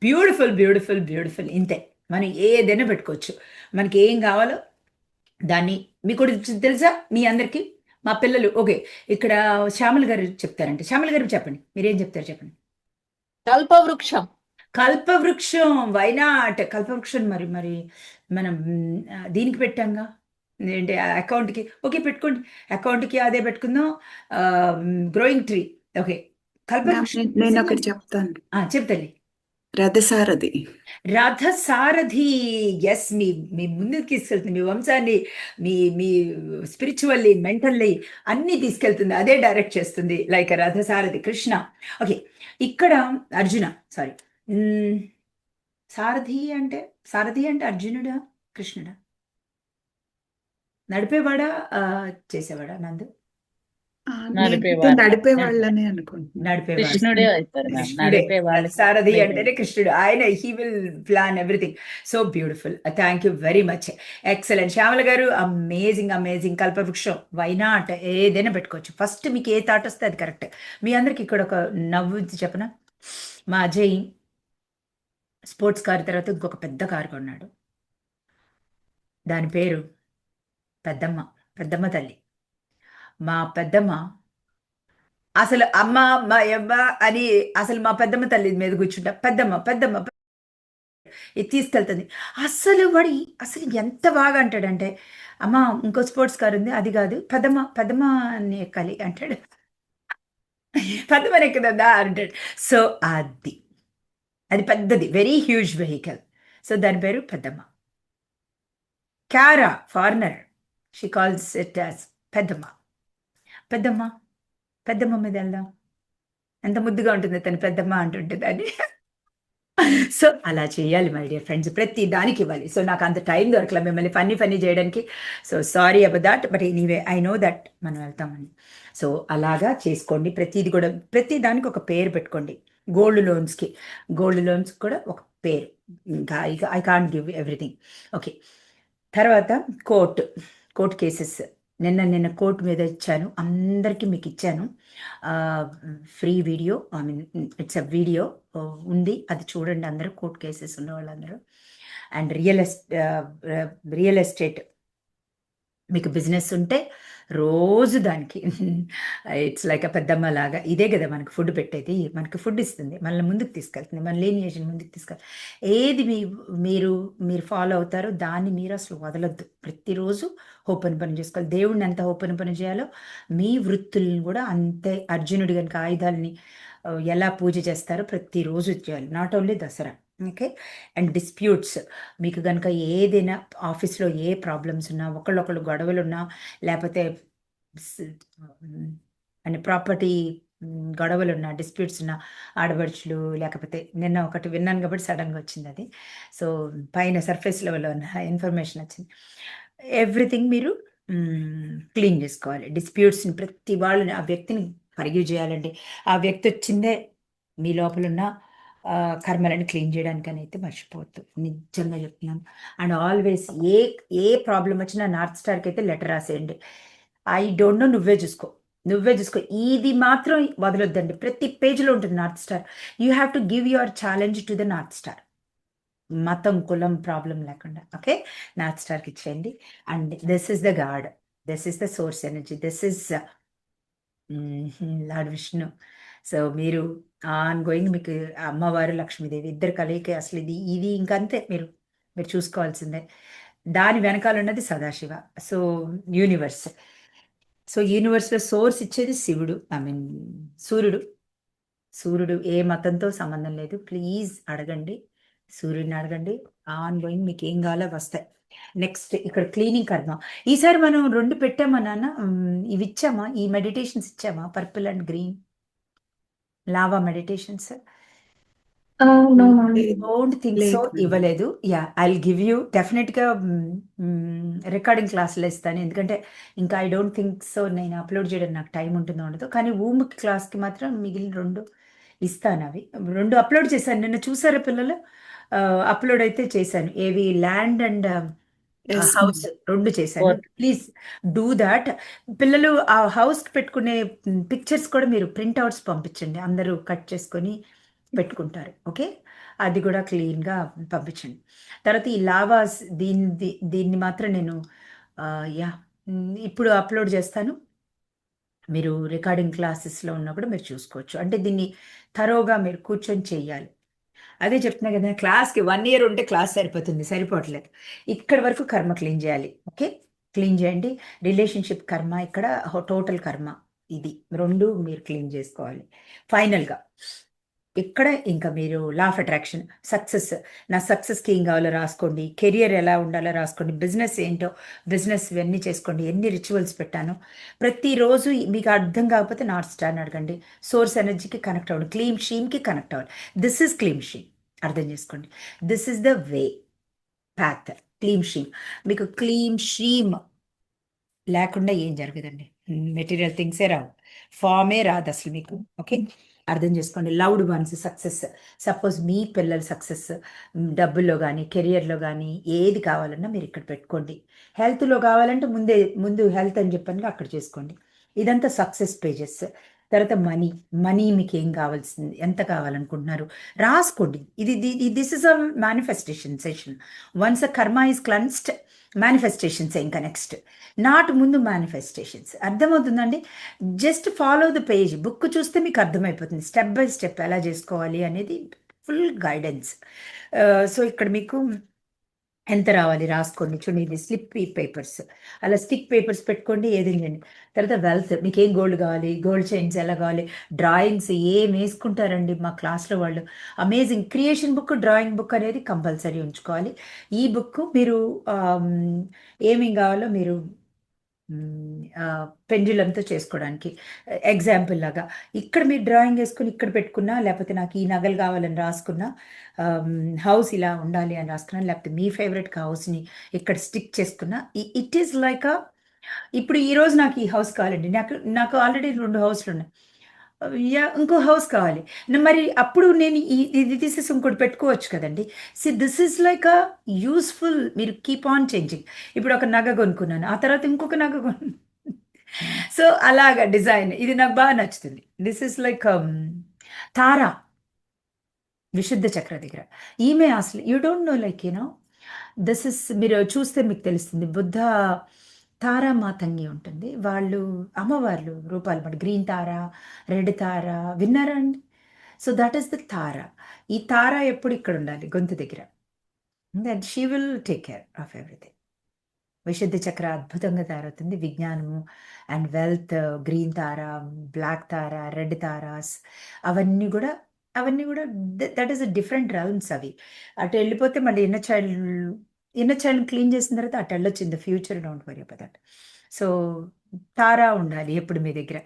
బ్యూటిఫుల్. ఇంతే, మనం ఏదైనా పెట్టుకోవచ్చు, మనకి ఏం కావాలో దాన్ని. మీకు తెలుసా మీ అందరికీ, మా పిల్లలు. ఓకే, ఇక్కడ శ్యామల గారు చెప్తారంటే, శ్యామల గారు చెప్పండి, మీరేం చెప్తారు చెప్పండి. కల్పవృక్షం, వైనాట్ కల్పవృక్షం. మరి మనం దీనికి పెట్టాంగా, ఏంటి అకౌంట్కి. ఓకే పెట్టుకోండి, అకౌంట్కి అదే పెట్టుకుందాం. Growing tree. ఓకే, కల్పవృక్షం. నేను ఒకటి చెప్తాను. చెప్తాను. రథసారథి. ఎస్, మీ ముందుకు తీసుకెళ్తుంది, మీ వంశాన్ని, మీ స్పిరిచువల్లీ, మెంటల్లీ అన్నీ తీసుకెళ్తుంది, అదే డైరెక్ట్ చేస్తుంది. లైక్ రథసారథి కృష్ణ. ఓకే, ఇక్కడ అర్జున, సారీ, సారథి అంటే అర్జునుడా కృష్ణుడా? నడిపేవాడా చేసేవాడా నందు? నేనైతే నడిపే వాళ్ళని అనుకుంటున్నాను. నడిపేవాడు. కృష్ణుడే అవుతారు మ్యామ్. కృష్ణుడే. నడిపే వాళ్ళు సారథి అంటేనే కృష్ణుడు. ఆయన he will plan everything. So beautiful. Thank you very much. Excellent. Shyamala గారు అమేజింగ్ అమేజింగ్. కల్పవృక్షం వైనాట్ ఏదైనా పెట్టుకోవచ్చు. ఫస్ట్ మీకు ఏ థాట్ వస్తే అది కరెక్ట్. మీ అందరికి ఇక్కడ ఒక నవ్వు చెప్పనా? మా అజయ్ స్పోర్ట్స్ కార్ తర్వాత ఇంకొక పెద్ద కారు కొన్నాడు. దాని పేరు పెద్దమ్మ. పెద్దమ్మ తల్లి. మా పెద్దమ్మ అసలు అమ్మ మా యవ్వ అని అసలు మా పెద్దమ్మ తల్లి మీద కూర్చుంటా. పెద్దమ్మ పెద్దమ్మ ఇది తీసుకెళ్తుంది. అసలు వాడి అసలు ఎంత బాగా అంటాడంటే, అమ్మ ఇంకో స్పోర్ట్స్ కార్ ఉంది, అది కాదు, పెద్దమ్మ పెద్దమ్మ అని ఎక్కాలి అంటాడు. పెద్దమ్మని ఎక్కుదా అంటాడు. సో అది పెద్దది, వెరీ హ్యూజ్ వెహికల్. సో దాని పేరు పెద్దమ్మ. Kiara foreigner, she calls it as పెద్దమ్మ. పెద్దమ్మ పెద్దమ్మ మీద వెళ్దాం, ఎంత ముద్దుగా ఉంటుంది తను పెద్దమ్మ అంటుంటుంది అని. సో అలా చేయాలి మై డియర్ ఫ్రెండ్స్, ప్రతి దానికి ఇవ్వాలి. సో నాకు అంత టైం దొరకలే మిమ్మల్ని ఫన్నీ చేయడానికి. So sorry about that, but anyway I know that మనం వెళ్తామని. సో అలాగా చేసుకోండి. ప్రతిది కూడా ప్రతి దానికి ఒక పేరు పెట్టుకోండి. గోల్డ్ లోన్స్ కూడా ఒక పేరు. ఇంకా I can't give everything. Okay. తర్వాత కోర్ట్ కేసెస్. నిన్న కోర్టు మీద ఇచ్చాను, అందరికీ మీకు ఇచ్చాను free video. I mean it's a video ఉంది, అది చూడండి అందరూ, కోర్ట్ కేసెస్ ఉన్న వాళ్ళందరూ. అండ్ రియల్ ఎస్టేట్ మీకు బిజినెస్ ఉంటే రోజు దానికి ఇట్స్ లైక్ అ పెద్దమ్మ లాగా. ఇదే కదా మనకు ఫుడ్ పెట్టేది, మనకి ఫుడ్ ఇస్తుంది, మనల్ని ముందుకు తీసుకెళ్తుంది, మన లేనియేషన్ ముందుకు తీసుకెళ్తుంది. ఏది మీరు ఫాలో అవుతారో దాన్ని మీరు అసలు వదలొద్దు. ప్రతిరోజు ఓపెన్ పని చేసుకోవాలి. దేవుడిని ఎంత ఓపెన్ పని చేయాలో మీ వృత్తుల్ని కూడా అంతే. అర్జునుడి కనుక ఆయుధాలని ఎలా పూజ చేస్తారో ప్రతిరోజు చేయాలి, not only Dasara. Okay. And disputes, మీకు కనుక ఏదైనా ఆఫీస్లో ఏ ప్రాబ్లమ్స్ ఉన్నా, ఒకళ్ళొకళ్ళు గొడవలు ఉన్నా, లేకపోతే అని ప్రాపర్టీ గొడవలు ఉన్నా, డిస్ప్యూట్స్ ఉన్నా, ఆడబడుచులు, లేకపోతే నిన్న ఒకటి విన్నాను కాబట్టి సడన్గా వచ్చింది అది. సో పైన సర్ఫేస్ లెవెల్లో ఉన్న ఇన్ఫర్మేషన్ వచ్చింది. ఎవ్రీథింగ్ మీరు క్లీన్ చేసుకోవాలి. డిస్ప్యూట్స్ని ప్రతి వాళ్ళని ఆ వ్యక్తిని ఫర్గివ్ చేయాలండి. ఆ వ్యక్తి వచ్చిందే మీ లోపల ఉన్న కర్మలను క్లీన్ చేయడానికని అయితే మర్చిపోవద్దు, నిజంగా చెప్తున్నాను. అండ్ ఆల్వేస్ ఏ ప్రాబ్లం వచ్చినా నార్త్ స్టార్కి అయితే లెటర్ రాసేయండి. ఐ డోంట్ నో, నువ్వే చూసుకో. ఇది మాత్రం వదలొద్దండి. ప్రతి పేజీలో ఉంటుంది north star. You have to give your challenge to the north star. మతం కులం ప్రాబ్లం లేకుండా. ఓకే. నార్త్ స్టార్కి ఇచ్చేయండి. And this is the God, this is the source energy, this is lord Vishnu. So మీరు ఆన్ గోయింగ్, మీకు అమ్మవారు లక్ష్మీదేవి ఇద్దరు కలయికే. అసలు ఇది ఇంకంతే, మీరు చూసుకోవాల్సిందే. దాని వెనకాల ఉన్నది సదాశివ. So universe. సో యూనివర్స్లో సోర్స్ ఇచ్చేది శివుడు, ఐ మీన్ సూర్యుడు. ఏ మతంతో సంబంధం లేదు. ప్లీజ్ అడగండి, సూర్యుడిని అడగండి. ఆన్ గోయింగ్ మీకు ఏం కావాలో వస్తాయి. నెక్స్ట్ ఇక్కడ క్లీనింగ్ కర్మ. ఈసారి మనం 2 పెట్టామా నాన్న? ఇవి ఇచ్చామా? ఈ మెడిటేషన్స్ ఇచ్చామా? Purple and green lava meditations. Don't think so, ఇవ్వలేదు. యా, ఐల్ గివ్ యూ డెఫినెట్గా రికార్డింగ్ క్లాసులో ఇస్తాను. ఎందుకంటే ఇంకా ఐ డోంట్ థింక్ సో నేను అప్లోడ్ చేయడానికి నాకు టైం ఉంటుందో ఉండదు. కానీ ఊమ్ క్లాస్కి మాత్రం మిగిలిన 2 ఇస్తాను. అవి 2 అప్లోడ్ చేశాను. నిన్న చూసారా పిల్లలు? అప్లోడ్ అయితే చేశాను. ఏవి ల్యాండ్ అండ్ హౌస్ 2 చేశాను. Please do that. పిల్లలు ఆ హౌస్కి పెట్టుకునే పిక్చర్స్ కూడా మీరు ప్రింట్అవుట్స్ పంపించండి, అందరూ కట్ చేసుకొని పెట్టుకుంటారు. ఓకే. అది కూడా క్లీన్గా పంపించండి. తర్వాత ఈ లావాస్ దీన్ని మాత్రం నేను ఇప్పుడు అప్లోడ్ చేస్తాను. మీరు రికార్డింగ్ క్లాసెస్లో ఉన్నప్పుడు మీరు చూసుకోవచ్చు. అంటే దీన్ని తరోగా మీరు కూర్చొని చెయ్యాలి. అదే చెప్తున్నా కదా, క్లాస్కి 1 year ఉంటే క్లాస్ సరిపోవట్లేదు. ఇక్కడ వరకు కర్మ క్లీన్ చేయాలి. ఓకే. క్లీన్ చేయండి. రిలేషన్షిప్ కర్మ, ఇక్కడ టోటల్ కర్మ, ఇది 2 మీరు క్లీన్ చేసుకోవాలి. ఫైనల్గా ఇక్కడ ఇంకా మీరు లా ఆఫ్ అట్రాక్షన్, సక్సెస్. నా సక్సెస్కి ఏం కావాలో రాసుకోండి, కెరియర్ ఎలా ఉండాలో రాసుకోండి, బిజినెస్ ఏంటో, బిజినెస్ ఇవన్నీ చేసుకోండి. ఎన్ని రిచువల్స్ పెట్టాను ప్రతిరోజు. మీకు అర్థం కాకపోతే నార్త్ స్టార్ని అడగండి. సోర్స్ ఎనర్జీకి కనెక్ట్ అవ్వండి, క్లీమ్ షీమ్కి కనెక్ట్ అవ్వండి. దిస్ ఈజ్ క్లీమ్ షీమ్, అర్థం చేసుకోండి. This is the way, path. క్లీమ్ షీమ్. మీకు క్లీమ్ షీమ్ లేకుండా ఏం జరగదండి. మెటీరియల్ థింగ్సే రావు, ఫామే రాదు అసలు మీకు. ఓకే, అర్థం చేసుకోండి. లవ్డ్ వన్స్ సక్సెస్, సపోజ్ మీ పిల్లల సక్సెస్ డబ్బుల్లో కానీ కెరియర్లో కానీ ఏది కావాలన్నా మీరు ఇక్కడ పెట్టుకోండి. హెల్త్లో కావాలంటే ముందు హెల్త్ అని చెప్పని అక్కడ చేసుకోండి. ఇదంతా సక్సెస్ పేజెస్. తర్వాత మనీ మీకు ఏం కావాల్సింది, ఎంత కావాలనుకుంటున్నారు రాసుకోండి. This is a manifestation session. Once అ కర్మ ఈస్ క్లన్స్డ్, మేనిఫెస్టేషన్స్ ఇంకా నెక్స్ట్, నాట్ ముందు మేనిఫెస్టేషన్స్. అర్థమవుతుందండి? Just follow the page. Book చూస్తే మీకు అర్థమైపోతుంది స్టెప్ బై స్టెప్ ఎలా చేసుకోవాలి అనేది, ఫుల్ గైడెన్స్. సో ఇక్కడ మీకు ఎంత రావాలి రాసుకోండి. చూడండి, ఇది స్లిప్ పేపర్స్, అలా స్టిక్ పేపర్స్ పెట్టుకోండి, ఏది చేయండి. తర్వాత వెల్త్, మీకు ఏం గోల్డ్ కావాలి, గోల్డ్ చైన్స్ ఎలా కావాలి, డ్రాయింగ్స్ ఏం వేసుకుంటారండి మా క్లాస్లో వాళ్ళు. Amazing. Creation book, drawing book అనేది కంపల్సరీ ఉంచుకోవాలి. ఈ బుక్ మీరు ఏమేం కావాలో మీరు పెండ్యులంతో చేసుకోవడానికి ఎగ్జాంపుల్ లాగా ఇక్కడ మీరు డ్రాయింగ్ వేసుకుని ఇక్కడ పెట్టుకున్నా, లేకపోతే నాకు ఈ నగలు కావాలని రాసుకున్నా, హౌస్ ఇలా ఉండాలి అని రాసుకున్నా, లేకపోతే మీ ఫేవరెట్ హౌస్ని ఇక్కడ స్టిక్ చేసుకున్నా, ఇట్ ఈస్ లైక్ ఇప్పుడు ఈరోజు నాకు ఈ హౌస్ కావాలండి, నాకు ఆల్రెడీ 2 హౌస్లు ఉన్నాయి, ఇంకో హౌస్ కావాలి, మరి అప్పుడు నేను ఇది తీసేసి ఇంకోటి పెట్టుకోవచ్చు కదండి. This is like a useful. మీరు కీప్ ఆన్ చేంజింగ్. ఇప్పుడు ఒక నగ కొనుక్కున్నాను, ఆ తర్వాత ఇంకొక నగ సో అలాగా డిజైన్, ఇది నాకు బాగా నచ్చుతుంది. దిస్ ఈస్ లైక్ తారా, విశుద్ధ చక్ర దగ్గర ఈమె అసలు you don't no, like you know this is, మీరు చూస్తే మీకు తెలుస్తుంది. బుద్ధ తారా మాతంగి ఉంటుంది, వాళ్ళు అమ్మవార్లు రూపాలు మాట, గ్రీన్ తారా, రెడ్ తారా, విన్నారా అండి? So that is the Tara. ఈ తారా ఎప్పుడు ఇక్కడ ఉండాలి, గొంతు దగ్గర. That she will take care of everything. Vishuddha chakra అద్భుతంగా తయారవుతుంది. విజ్ఞానము and wealth, green Tara, black Tara, red Taras, అవన్నీ కూడా that is a different rounds. అవి అటు వెళ్ళిపోతే మళ్ళీ ఇన్నర్ చైల్డ్ క్లీన్ చేసిన తర్వాత అటు వెళ్ళొచ్చు in the future. Don't worry about that. So తారా ఉండాలి ఎప్పుడు మీ దగ్గర.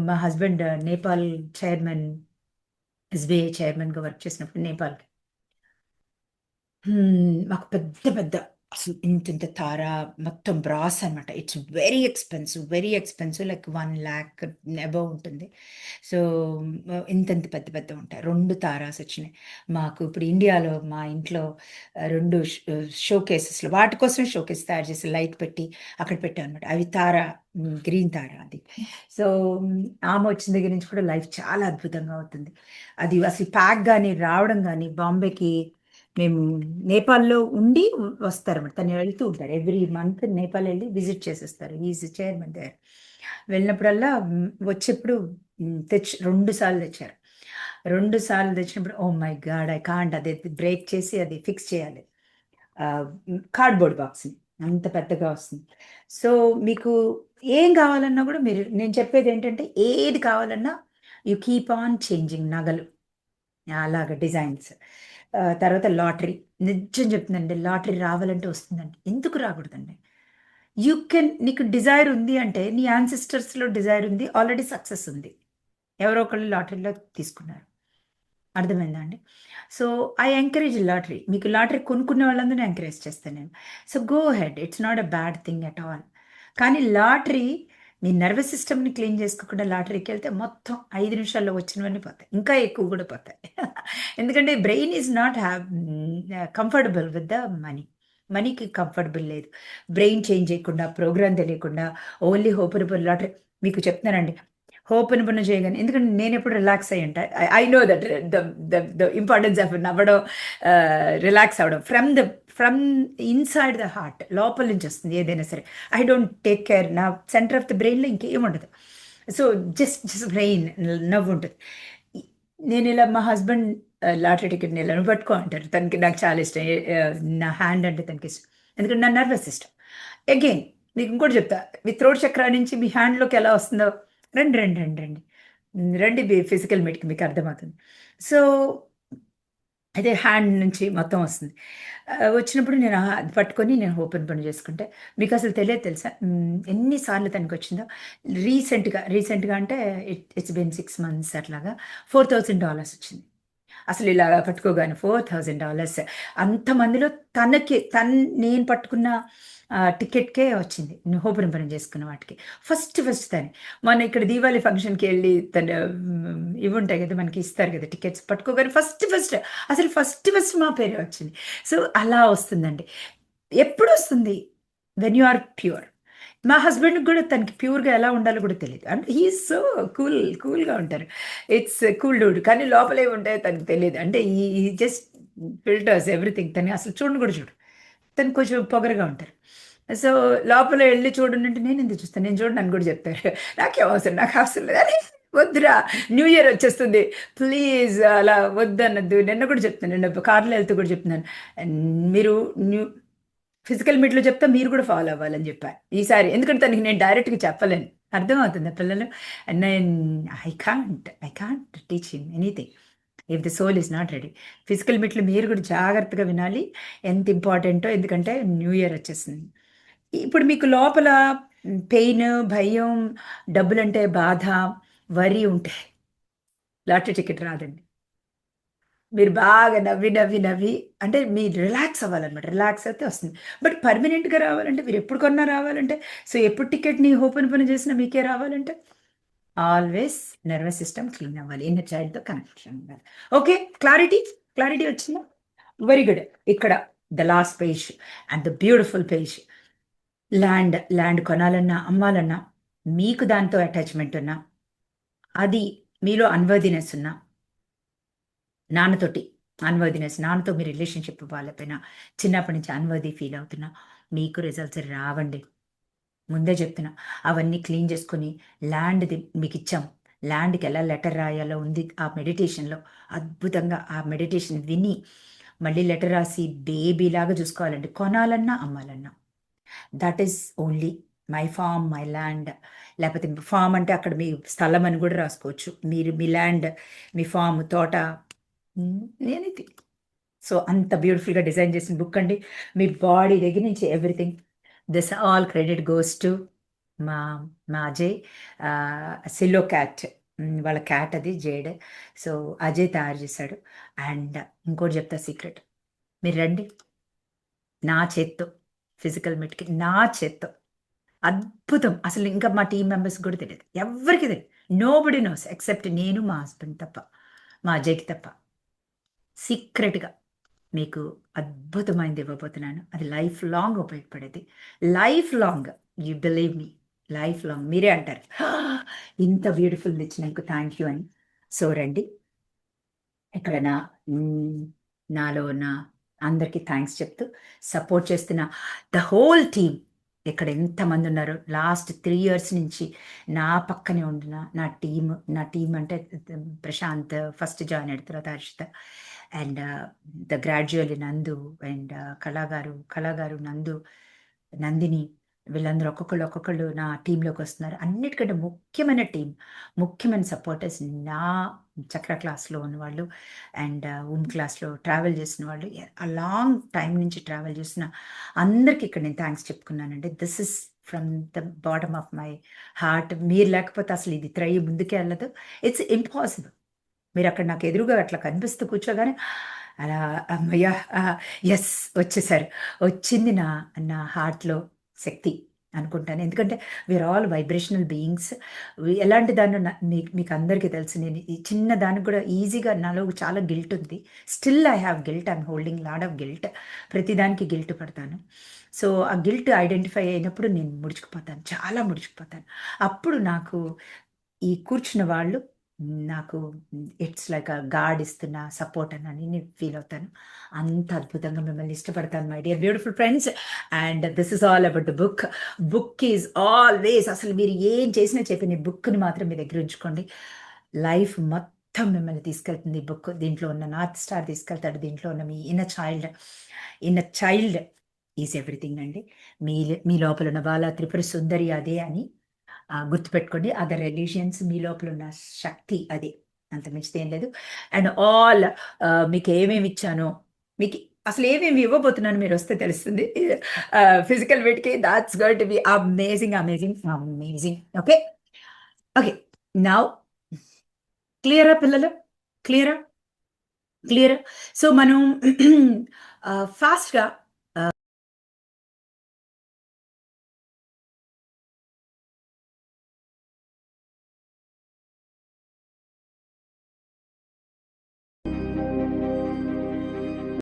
మా హస్బెండ్ నేపాల్ చైర్మన్, ఎస్బీఐ చైర్మన్గా వర్క్ చేసినప్పుడు నేపాల్కి మాకు పెద్ద అసలు ఇంత తారా మొత్తం బ్రాస్ అనమాట. It's very expensive, like 1 lakh above ఉంటుంది. సో ఇంత పెద్ద ఉంటాయి. 2 తారాస్ వచ్చినాయి మాకు. ఇప్పుడు ఇండియాలో మా ఇంట్లో 2 షో కేసెస్లో, వాటి కోసం షో కేస్ తయారు చేసి లైట్ పెట్టి అక్కడ పెట్టాం అనమాట. అవి తారా, గ్రీన్ తారా అది. సో ఆమె వచ్చిన దగ్గర నుంచి కూడా లైఫ్ చాలా అద్భుతంగా అవుతుంది. అది అసలు ప్యాక్ కానీ రావడం కానీ, బాంబేకి మేము నేపాల్లో ఉండి వస్తారన్నమాట. తను వెళ్తూ ఉంటారు, ఎవ్రీ మంత్ నేపాల్ వెళ్ళి విజిట్ చేసేస్తారు. ఈజ్ చైర్మన్ దగ్గర. వెళ్ళినప్పుడల్లా వచ్చేప్పుడు 2 సార్లు తెచ్చారు. 2 సార్లు తెచ్చినప్పుడు oh my God, I can't, అది బ్రేక్ చేసి అది ఫిక్స్ చేయాలి, కార్డ్బోర్డ్ బాక్స్ని, అంత పెద్దగా వస్తుంది. సో మీకు ఏం కావాలన్నా కూడా మీరు, నేను చెప్పేది ఏంటంటే ఏది కావాలన్నా యూ కీప్ ఆన్ చేంజింగ్. నగలు అలాగ డిజైన్స్. తర్వాత లాటరీ, నిజం చెప్తుందండి, లాటరీ రావాలంటే వస్తుందండి. ఎందుకు రాకూడదండి? నీకు డిజైర్ ఉంది అంటే, నీ యాన్సిస్టర్స్లో డిజైర్ ఉంది, ఆల్రెడీ సక్సెస్ ఉంది, ఎవరో ఒకళ్ళు లాటరీలో తీసుకున్నారు. అర్థమైందా అండి? So I encourage lottery. మీకు లాటరీ కొనుక్కునే వాళ్ళందరూ ఎంకరేజ్ చేస్తాను నేను. So go head, it's not a bad thing at all. కానీ లాటరీ మీ నర్వస్ సిస్టమ్ని క్లీన్ చేసుకోకుండా లాటరీకి వెళ్తే మొత్తం 5 నిమిషాల్లో వచ్చినవన్నీ పోతాయి, ఇంకా ఎక్కువ కూడా పోతాయి. ఎందుకంటే brain is not comfortable with the మనీకి కంఫర్టబుల్ లేదు. బ్రెయిన్ చేంజ్ చేయకుండా, ప్రోగ్రామ్ తెలియకుండా, ఓన్లీ హోపనబుల్ లాటరీ. మీకు చెప్తున్నానండి, హోపనబుల్ చేయగానే, ఎందుకంటే నేను ఎప్పుడు రిలాక్స్ అయ్యి ఉంటా. I know that the importance of నవ్వడం, రిలాక్స్ అవ్వడం ఫ్రమ్ ఇన్సైడ్ ద హార్ట్, లోపల నుంచి వస్తుంది ఏదైనా సరే. ఐ డోంట్ టేక్ కేర్, నా సెంటర్ ఆఫ్ ద బ్రెయిన్లో ఇంకేం ఉండదు. సో జస్ట్ బ్రెయిన్ నవ్వు ఉంటుంది. నేను ఇలా, మా హస్బెండ్ లాటరీ టికెట్ ఇలా పట్టుకో అంటారు. తనకి, నాకు చాలా ఇష్టం, నా హ్యాండ్ అంటే తనకి ఇష్టం, ఎందుకంటే నా నర్వస్ సిస్టమ్. అగైన్ మీకు ఇంకోటి చెప్తా, మీ థ్రోట్ చక్రా నుంచి మీ హ్యాండ్లోకి ఎలా వస్తుందో, రండి ఫిజికల్ మీట్కి, మీకు అర్థమవుతుంది. సో అదే హ్యాండ్ నుంచి మొత్తం వస్తుంది. వచ్చినప్పుడు నేను అది పట్టుకొని నేను ఓపెన్ పని చేసుకుంటే, మీకు అసలు తెలుసా ఎన్నిసార్లు తనకి వచ్చిందో. రీసెంట్గా అంటే ఇట్స్ బీన్ 6 months అట్లాగా $4,000 వచ్చింది. అసలు ఇలా పట్టుకోగానే $4,000 అంతమందిలో నేను పట్టుకున్న టికెట్కే వచ్చింది హోపురింపరం చేసుకున్న వాటికి ఫస్ట్ తను మన ఇక్కడ దీవాళి ఫంక్షన్కి వెళ్ళి ఇవి ఉంటాయి కదా మనకి ఇస్తారు కదా టికెట్స్ పట్టుకోగానే ఫస్ట్ అసలు ఫస్ట్ మా పేరే వచ్చింది. సో అలా వస్తుందండి. ఎప్పుడు వస్తుంది? When you are pure. మా హస్బెండ్కి కూడా తనకి ప్యూర్గా ఎలా ఉండాలో కూడా తెలియదు. అంటే హీఈస్ సో కూల్గా ఉంటారు. It's cool Dude. కానీ లోపల ఏమి ఉంటాయో తనకు తెలియదు. అంటే ఈ జస్ట్ ఫిల్టర్స్ ఎవ్రీథింగ్. తను అసలు చూడు తను కొంచెం పొగరుగా ఉంటారు. సో లోపల వెళ్ళి చూడండి, నేను ఎందుకు చూస్తాను, నేను చూడండి అని కూడా చెప్తారు. నాకు అవసరం లేదు అని. వద్దురా, న్యూ ఇయర్ వచ్చేస్తుంది, ప్లీజ్ అలా వద్దన్నద్దు. నిన్న కూడా చెప్తాను, నిన్న కార్లో వెళ్తూ కూడా చెప్తున్నాను, మీరు ఫిజికల్ మీట్లో చెప్తా మీరు కూడా ఫాలో అవ్వాలని చెప్పాను ఈసారి. ఎందుకంటే తనకి నేను డైరెక్ట్గా చెప్పలేను, అర్థమవుతుంది పిల్లలు. నేను I can't teach him anything if the soul is not ready. Physical మీట్లో మీరు కూడా జాగ్రత్తగా వినాలి ఎంత ఇంపార్టెంటో, ఎందుకంటే న్యూ ఇయర్ వచ్చేస్తుంది. ఇప్పుడు మీకు లోపల పెయిన్, భయం, డబ్బులంటే బాధ, వరి ఉంటాయి, లాటరీ టికెట్ రాదండి. మీరు బాగా నవ్వి అంటే మీరు రిలాక్స్ అవ్వాలన్నమాట. రిలాక్స్ అయితే వస్తుంది. బట్ పర్మనెంట్గా రావాలంటే మీరు ఎప్పుడు కొన్నా రావాలంటే, సో ఎప్పుడు టికెట్ని ఓపెన్ చేసినా మీకే రావాలంటే ఆల్వేస్ నర్వస్ సిస్టమ్ క్లీన్ అవ్వాలి, ఇన్నర్ చైల్డ్తో కనెక్షన్ ఉండాలి. ఓకే, క్లారిటీ వచ్చిందా? Very good. ఇక్కడ the last page and the beautiful page. Land కొనాలన్నా అమ్మాలన్నా, మీకు దాంతో అటాచ్మెంట్ ఉన్నా, అది మీలో అన్వర్దినెస్ ఉన్నా, నాన్నతో మీ రిలేషన్షిప్ వాళ్ళపైన చిన్నప్పటి నుంచి అన్వర్ది ఫీల్ అవుతున్నా, మీకు రిజల్ట్స్ రావండి. ముందే చెప్తున్నా. అవన్నీ క్లీన్ చేసుకొని ల్యాండ్ది మీకు ఇచ్చాం. ల్యాండ్కి ఎలా లెటర్ రాయాలో ఉంది ఆ మెడిటేషన్లో. అద్భుతంగా ఆ మెడిటేషన్ విని మళ్ళీ లెటర్ రాసి బేబీలాగా చూసుకోవాలండి. కొనాలన్నా అమ్మాలన్నా that is only my farm, my land. లేకపోతే ఫామ్ అంటే అక్కడ మీ స్థలం అని కూడా రాసుకోవచ్చు. మీరు మీ ల్యాండ్, మీ ఫామ్, తోట, నేనైతే. సో అంత బ్యూటిఫుల్గా డిజైన్ చేసిన బుక్ అండి. మీ బాడీ దగ్గర నుంచి everything. This all credit goes to మా అజయ్. సిల్లో క్యాట్, వాళ్ళ క్యాట్ అది జేడ్. సో అజయ్ తయారు చేశాడు. అండ్ ఇంకోటి చెప్తా సీక్రెట్, మీరు రండి నా చేత్తో ఫిజికల్ మీట్కి, నా చేత్తో అద్భుతం. అసలు ఇంకా మా టీం మెంబర్స్ కూడా తెలియదు, ఎవరికి తెలియదు. నోబడి నోస్ ఎక్సెప్ట్ నేను, మా హస్బెండ్ తప్ప, మా అజయ్కి తప్ప. సీక్రెట్గా మీకు అద్భుతమైనది ఇవ్వబోతున్నాను. అది లైఫ్ లాంగ్ ఉపయోగపడేది. Life long, you believe me, life long. మీరే అంటారు ఇంత బ్యూటిఫుల్ ఇచ్చినందుకు థ్యాంక్ యూ అని. సో రండి, ఇక్కడ నాలో ఉన్న అందరికీ థ్యాంక్స్ చెప్తూ సపోర్ట్ చేస్తున్న ద హోల్ టీమ్. ఇక్కడ ఎంతమంది ఉన్నారో లాస్ట్ 3 years నుంచి నా పక్కనే ఉండిన నా టీమ్ అంటే ప్రశాంత్ ఫస్ట్ జాయిన్ అయిన తర్వాత హర్షిత అండ్ ద గ్రాడ్యువల్ నందు అండ్ కళాగారు నందు, నందిని, వీళ్ళందరూ ఒక్కొక్కళ్ళు నా టీంలోకి వస్తున్నారు. అన్నిటికంటే ముఖ్యమైన సపోర్టర్స్ నా చక్ర క్లాస్లో ఉన్నవాళ్ళు అండ్ క్లాస్లో ట్రావెల్ చేసిన వాళ్ళు, ఆ లాంగ్ టైం నుంచి ట్రావెల్ చేసిన అందరికీ ఇక్కడ నేను థ్యాంక్స్ చెప్పుకున్నానండి. This is from the bottom of my heart. మీరు లేకపోతే అసలు ఇది ముందుకే వెళ్ళదు. It's impossible. మీరు అక్కడ నాకు ఎదురుగా అట్లా కనిపిస్తూ కూర్చోగానే అలా అమ్మయ్యా, ఎస్ వచ్చేసారు, వచ్చింది నా హార్ట్లో శక్తి అనుకుంటాను. ఎందుకంటే వీఆర్ ఆల్ వైబ్రేషనల్ బీయింగ్స్. ఎలాంటి దాన్ని మీకు అందరికీ తెలుసు. నేను ఈ చిన్న దానికి కూడా ఈజీగా నాలో చాలా గిల్ట్ ఉంది. Still I have guilt, I'm holding lot of guilt. ప్రతిదానికి గిల్ట్ పడతాను. సో ఆ గిల్ట్ ఐడెంటిఫై అయినప్పుడు నేను చాలా ముడుచుకుపోతాను. అప్పుడు నాకు ఈ కూర్చున్న వాళ్ళు నాకు ఇట్స్ లైక్ అ గాడ్ ఇస్తున్న సపోర్ట్ అని నేను ఫీల్ అవుతాను. అంత అద్భుతంగా మిమ్మల్ని ఇష్టపడతాను my dear beautiful friends. And this is all about the book is always, అసలు మీరు ఏం చేసినా చెప్పిన బుక్ని మాత్రం మీ దగ్గర ఉంచుకోండి. లైఫ్ మొత్తం మిమ్మల్ని తీసుకెళ్తుంది ఈ బుక్. దీంట్లో ఉన్న నార్త్ స్టార్ తీసుకెళ్తాడు. దీంట్లో ఉన్న మీ ఇన్నర్ చైల్డ్ ఈజ్ ఎవ్రీథింగ్ అండి. మీ లోపల ఉన్న బాల త్రిపుర సుందరి అదే అని గుర్తుపెట్టుకోండి. అదర్ రిలీజియన్స్ మీ లోపల ఉన్న శక్తి అదే, అంత మించితే ఏం లేదు. అండ్ ఆల్ మీకు ఏమేమి ఇచ్చానో, మీకు అసలు ఏమేమి ఇవ్వబోతున్నాను మీరు వస్తే తెలుస్తుంది. ఫిజికల్ వెయిట్కి that's going to be amazing. Okay now క్లియరా పిల్లలు, క్లియరా? క్లియర్. సో మనం ఫాస్ట్గా